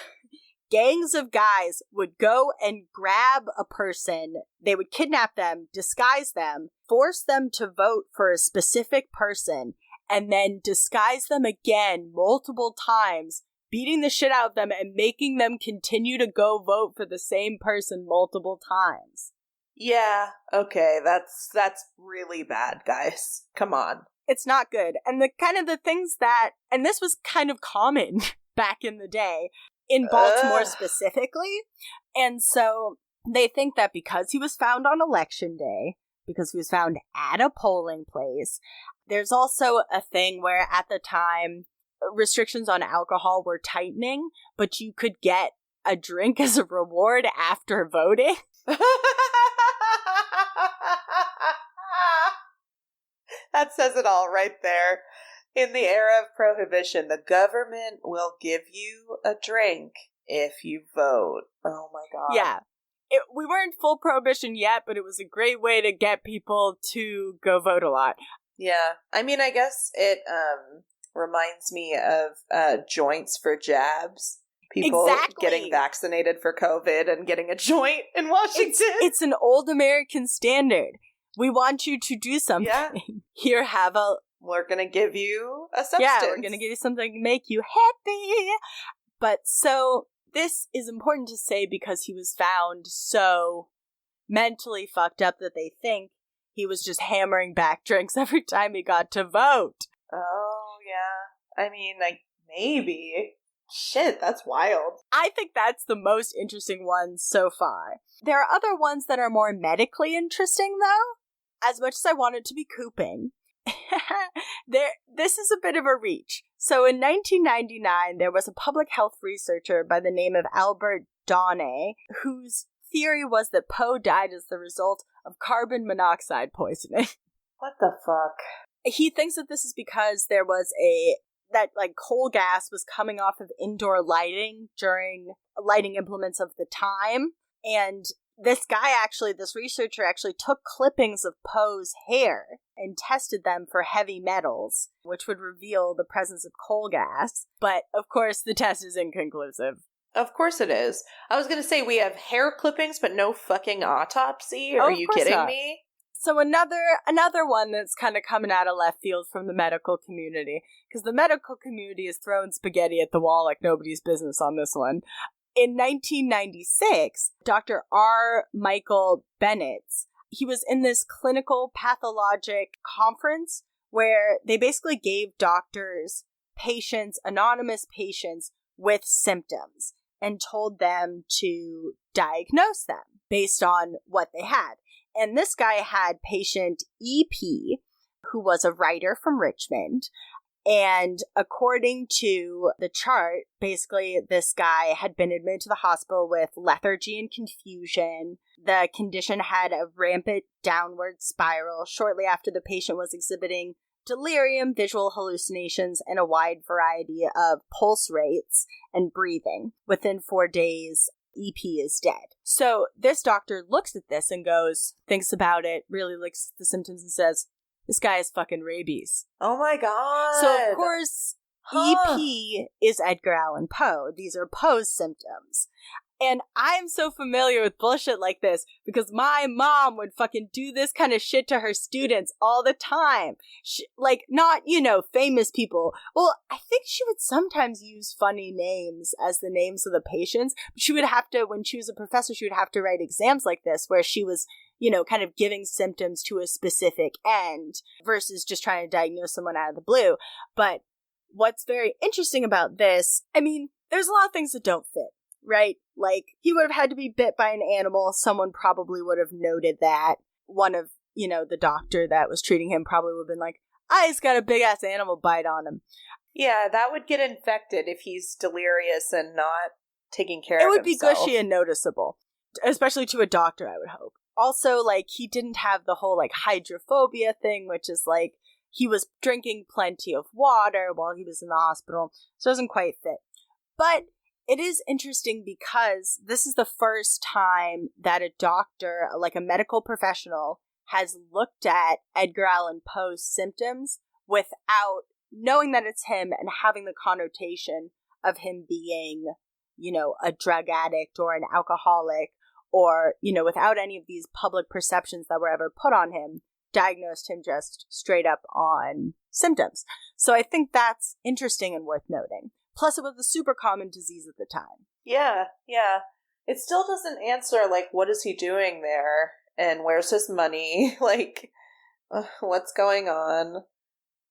[SPEAKER 3] gangs of guys would go and grab a person. They would kidnap them, disguise them, force them to vote for a specific person, and then disguise them again multiple times, beating the shit out of them and making them continue to go vote for the same person multiple times.
[SPEAKER 4] Yeah, okay, that's really bad, guys. Come on.
[SPEAKER 3] It's not good. And the things that, and this was kind of common back in the day, in Baltimore specifically. And so they think that because he was found on election day, because he was found at a polling place, there's also a thing where at the time restrictions on alcohol were tightening, but you could get a drink as a reward after voting.
[SPEAKER 4] That says it all right there. In the era of prohibition, the government will give you a drink if you vote. Oh my god.
[SPEAKER 3] Yeah. We weren't full prohibition yet, but it was a great way to get people to go vote a lot.
[SPEAKER 4] Yeah. I mean, I guess it reminds me of joints for jabs. People getting vaccinated for COVID and getting a joint in Washington.
[SPEAKER 3] It's an old American standard. We want you to do something.
[SPEAKER 4] Yeah.
[SPEAKER 3] Here,
[SPEAKER 4] we're going to give you a substance.
[SPEAKER 3] Yeah, we're going to give you something to make you happy. But so this is important to say because he was found so mentally fucked up that they think he was just hammering back drinks every time he got to vote.
[SPEAKER 4] Oh, yeah. I mean, like, maybe. Shit, that's wild.
[SPEAKER 3] I think that's the most interesting one so far. There are other ones that are more medically interesting, though. As much as I wanted to be cooping, this is a bit of a reach. So in 1999, there was a public health researcher by the name of Albert Donne, whose theory was that Poe died as the result of carbon monoxide poisoning.
[SPEAKER 4] What the fuck?
[SPEAKER 3] He thinks that this is because there was coal gas was coming off of indoor lighting during lighting implements of the time. And this researcher actually took clippings of Poe's hair and tested them for heavy metals, which would reveal the presence of coal gas. But, of course, the test is inconclusive.
[SPEAKER 4] Of course it is. I was going to say we have hair clippings, but no fucking autopsy. Are you kidding me?
[SPEAKER 3] So another one that's kind of coming out of left field from the medical community, because the medical community is throwing spaghetti at the wall like nobody's business on this one. In 1996, Dr. R. Michael Bennett, he was in this clinical pathologic conference where they basically gave doctors anonymous patients with symptoms and told them to diagnose them based on what they had. And this guy had patient EP, who was a writer from Richmond. And according to the chart, basically this guy had been admitted to the hospital with lethargy and confusion. The condition had a rampant downward spiral shortly after the patient was exhibiting delirium, visual hallucinations, and a wide variety of pulse rates and breathing. Within 4 days, EP is dead. So this doctor looks at this and thinks about it, really looks at the symptoms and says, this guy has fucking rabies.
[SPEAKER 4] Oh my god.
[SPEAKER 3] So of course, EP is Edgar Allen Poe. These are Poe's symptoms. And I'm so familiar with bullshit like this because my mom would fucking do this kind of shit to her students all the time. Not, famous people. Well, I think she would sometimes use funny names as the names of the patients. But she would have to, when she was a professor, she would have to write exams like this where she was, kind of giving symptoms to a specific end versus just trying to diagnose someone out of the blue. But what's very interesting about this, there's a lot of things that don't fit. Right? Like, he would have had to be bit by an animal. Someone probably would have noted that. One of, the doctor that was treating him probably would have been like, he's got a big-ass animal bite on him.
[SPEAKER 4] Yeah, that would get infected if he's delirious and not taking care of himself.
[SPEAKER 3] It would be gushy and noticeable. Especially to a doctor, I would hope. Also, he didn't have the whole, hydrophobia thing, which is, he was drinking plenty of water while he was in the hospital. So it doesn't quite fit. But it is interesting because this is the first time that a doctor, a medical professional, has looked at Edgar Allan Poe's symptoms without knowing that it's him and having the connotation of him being, a drug addict or an alcoholic or, without any of these public perceptions that were ever put on him, diagnosed him just straight up on symptoms. So I think that's interesting and worth noting. Plus, it was a super common disease at the time.
[SPEAKER 4] Yeah. It still doesn't answer, what is he doing there? And where's his money? What's going on?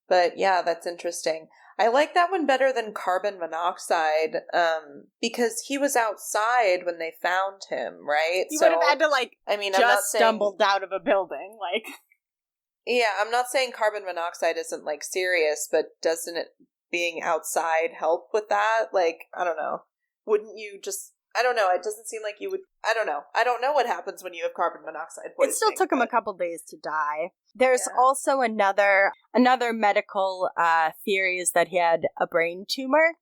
[SPEAKER 4] But yeah, that's interesting. I like that one better than carbon monoxide, because he was outside when they found him, right?
[SPEAKER 3] He would have had to,
[SPEAKER 4] I mean,
[SPEAKER 3] just
[SPEAKER 4] I'm not saying,
[SPEAKER 3] stumbled out of a building,
[SPEAKER 4] Yeah, I'm not saying carbon monoxide isn't, serious, but doesn't it being outside help with that? I don't know. Wouldn't you just... I don't know. It doesn't seem like you would... I don't know. I don't know what happens when you have carbon monoxide poisoning.
[SPEAKER 3] It still took him a couple days to die. There's also another medical theory is that he had a brain tumor.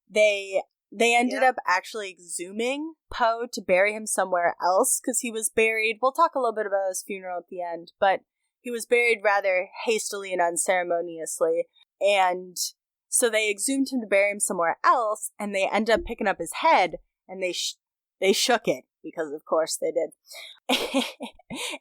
[SPEAKER 3] They ended up actually exhuming Poe to bury him somewhere else because he was buried... We'll talk a little bit about his funeral at the end, but he was buried rather hastily and unceremoniously, and so they exhumed him to bury him somewhere else, and they ended up picking up his head, and they shook it, because of course they did.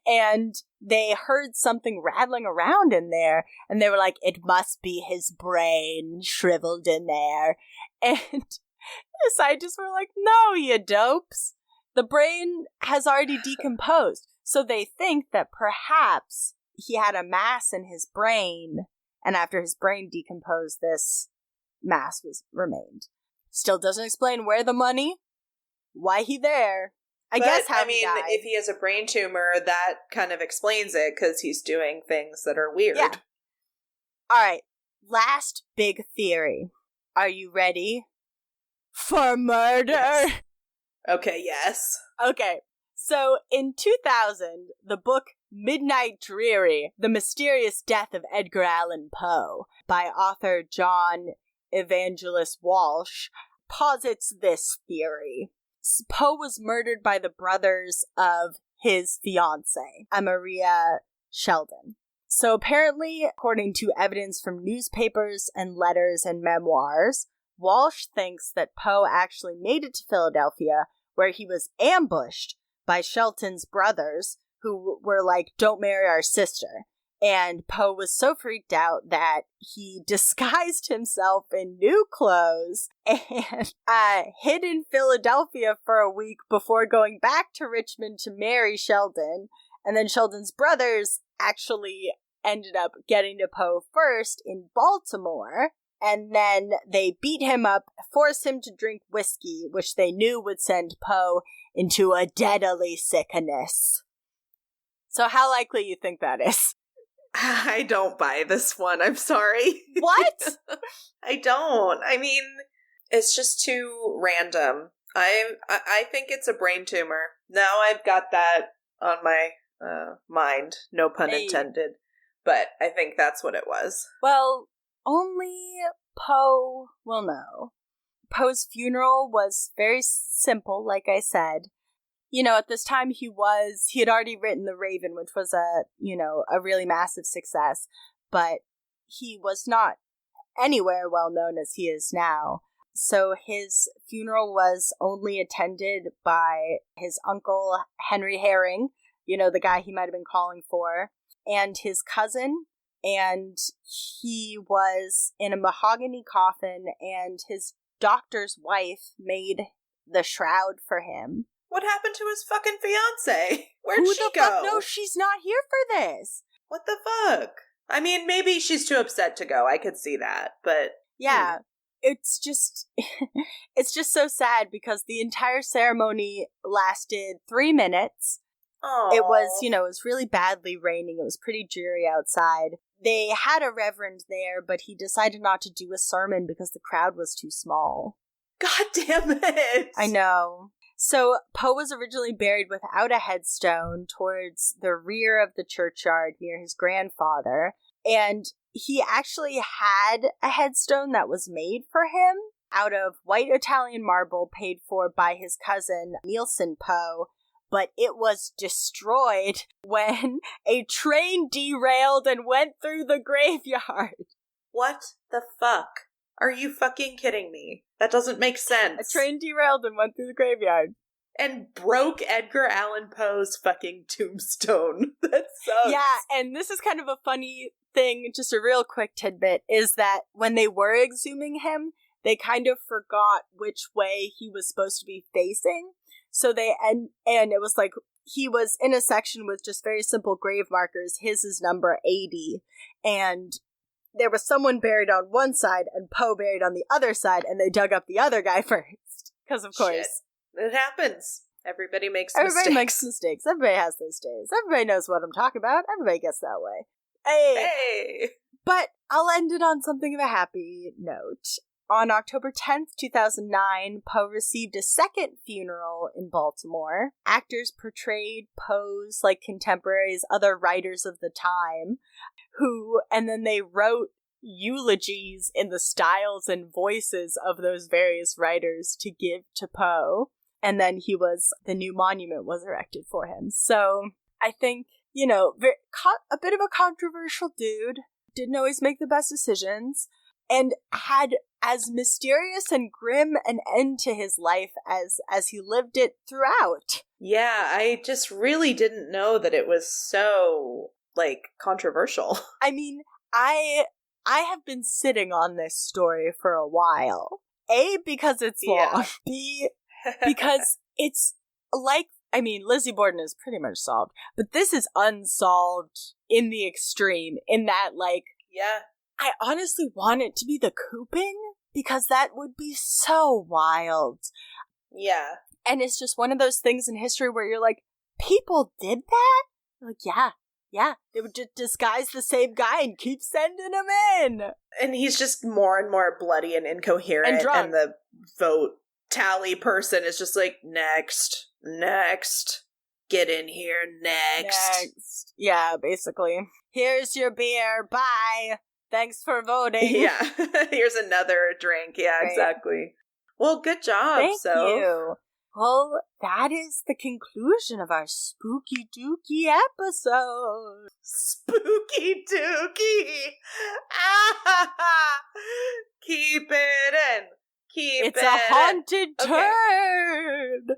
[SPEAKER 3] And they heard something rattling around in there, and they were like, it must be his brain shriveled in there. And the scientists were like, no, you dopes. The brain has already decomposed. So they think that perhaps he had a mass in his brain, and after his brain decomposed, this mass remained. Still doesn't explain where the money, why he there. I guess how he died.
[SPEAKER 4] If he has a brain tumor, that kind of explains it, because he's doing things that are weird.
[SPEAKER 3] Yeah. Alright, last big theory. Are you ready for murder?
[SPEAKER 4] Yes. Okay, yes.
[SPEAKER 3] Okay, so in 2000, the book Midnight Dreary, The Mysterious Death of Edgar Allan Poe, by author John Evangelist Walsh, posits this theory. Poe was murdered by the brothers of his fiancée, Maria Sheldon. So apparently, according to evidence from newspapers and letters and memoirs, Walsh thinks that Poe actually made it to Philadelphia, where he was ambushed by Shelton's brothers, who were like, don't marry our sister. And Poe was so freaked out that he disguised himself in new clothes and hid in Philadelphia for a week before going back to Richmond to marry Sheldon. And then Sheldon's brothers actually ended up getting to Poe first in Baltimore. And then they beat him up, forced him to drink whiskey, which they knew would send Poe into a deadly sickness. So how likely you think that is?
[SPEAKER 4] I don't buy this one. I'm sorry.
[SPEAKER 3] What?
[SPEAKER 4] I don't. I mean, it's just too random. I think it's a brain tumor. Now I've got that on my mind. No pun intended. But I think that's what it was.
[SPEAKER 3] Well, only Poe will know. Poe's funeral was very simple, like I said. You know, at this time he had already written The Raven, which was a really massive success, but he was not anywhere well known as he is now. So his funeral was only attended by his uncle, Henry Herring, the guy he might have been calling for, and his cousin, and he was in a mahogany coffin, and his doctor's wife made the shroud for him.
[SPEAKER 4] What happened to his fucking fiancé? Where'd she go?
[SPEAKER 3] Fuck? No, she's not here for this.
[SPEAKER 4] What the fuck? I mean, maybe she's too upset to go. I could see that, but...
[SPEAKER 3] Yeah, it's just so sad because the entire ceremony lasted 3 minutes.
[SPEAKER 4] Aww.
[SPEAKER 3] It was, it was really badly raining. It was pretty dreary outside. They had a reverend there, but he decided not to do a sermon because the crowd was too small.
[SPEAKER 4] God damn it!
[SPEAKER 3] I know. So, Poe was originally buried without a headstone towards the rear of the churchyard near his grandfather, and he actually had a headstone that was made for him out of white Italian marble paid for by his cousin, Nielsen Poe, but it was destroyed when a train derailed and went through the graveyard.
[SPEAKER 4] What the fuck? Are you fucking kidding me? That doesn't make sense.
[SPEAKER 3] A train derailed and went through the graveyard.
[SPEAKER 4] And broke Edgar Allan Poe's fucking tombstone. That sucks.
[SPEAKER 3] Yeah, and this is kind of a funny thing, just a real quick tidbit, is that when they were exhuming him, they kind of forgot which way he was supposed to be facing. So and it was like, he was in a section with just very simple grave markers. His is number 80. And there was someone buried on one side and Poe buried on the other side, and they dug up the other guy first. Because, of course.
[SPEAKER 4] Shit. It happens. Everybody makes
[SPEAKER 3] Everybody
[SPEAKER 4] mistakes.
[SPEAKER 3] makes mistakes. Everybody has those days. Everybody knows what I'm talking about. Everybody gets that way.
[SPEAKER 4] Hey!
[SPEAKER 3] But I'll end it on something of a happy note. On October 10th, 2009, Poe received a second funeral in Baltimore. Actors portrayed Poe's, contemporaries, other writers of the time, and then they wrote eulogies in the styles and voices of those various writers to give to Poe. And then the new monument was erected for him. So, I think, a bit of a controversial dude, didn't always make the best decisions, and had as mysterious and grim an end to his life as he lived it throughout.
[SPEAKER 4] Yeah, I just really didn't know that it was so, controversial.
[SPEAKER 3] I mean, I have been sitting on this story for a while. A, because it's long. B, because it's Lizzie Borden is pretty much solved, but this is unsolved in the extreme, in that,
[SPEAKER 4] yeah.
[SPEAKER 3] I honestly want it to be the cooping, because that would be so wild.
[SPEAKER 4] Yeah.
[SPEAKER 3] And it's just one of those things in history where you're like, people did that? You're like, yeah. They would just disguise the same guy and keep sending him in.
[SPEAKER 4] And he's just more and more bloody and incoherent.
[SPEAKER 3] And drunk.
[SPEAKER 4] And the vote tally person is just like, next, get in here, next.
[SPEAKER 3] Yeah, basically. Here's your beer, bye. Thanks for voting.
[SPEAKER 4] Yeah, here's another drink. Yeah, right. Exactly. Well, good job.
[SPEAKER 3] Thank you. Well, that is the conclusion of our spooky dooky episode.
[SPEAKER 4] Spooky dooky. Keep it in.
[SPEAKER 3] It's a haunted turd.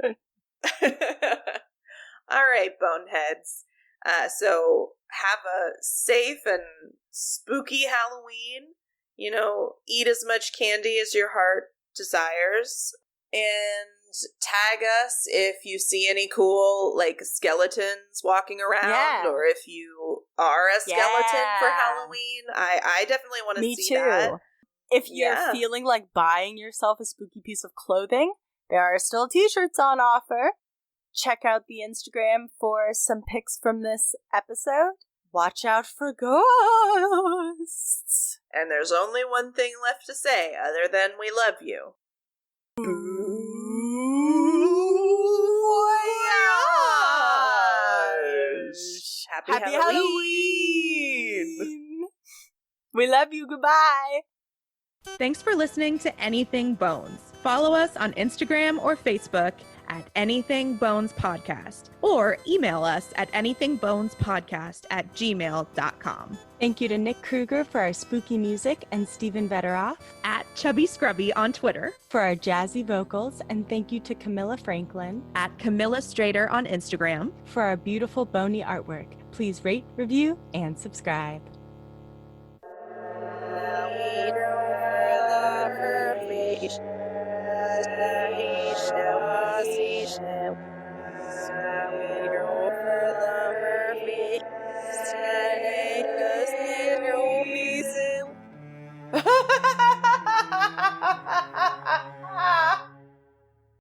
[SPEAKER 4] All right, boneheads. So have a safe and spooky Halloween. Eat as much candy as your heart desires. And tag us if you see any cool, skeletons walking around, or if you are a skeleton for Halloween. I definitely want to see that.
[SPEAKER 3] If you're feeling like buying yourself a spooky piece of clothing, there are still t-shirts on offer. Check out the Instagram for some pics from this episode. Watch out for ghosts.
[SPEAKER 4] And there's only one thing left to say other than we love you. Happy Halloween!
[SPEAKER 3] We love you. Goodbye.
[SPEAKER 1] Thanks for listening to Anything Bones. Follow us on Instagram or Facebook at Anything Bones Podcast, or email us at anythingbonespodcast@gmail.com.
[SPEAKER 3] Thank you to Nick Kruger for our spooky music and Stephen Vetteroff
[SPEAKER 1] at Chubby Scrubby on Twitter
[SPEAKER 3] for our jazzy vocals, and thank you to Camilla Franklin
[SPEAKER 1] at Camilla Strader on Instagram
[SPEAKER 3] for our beautiful bony artwork. Please rate, review, and subscribe.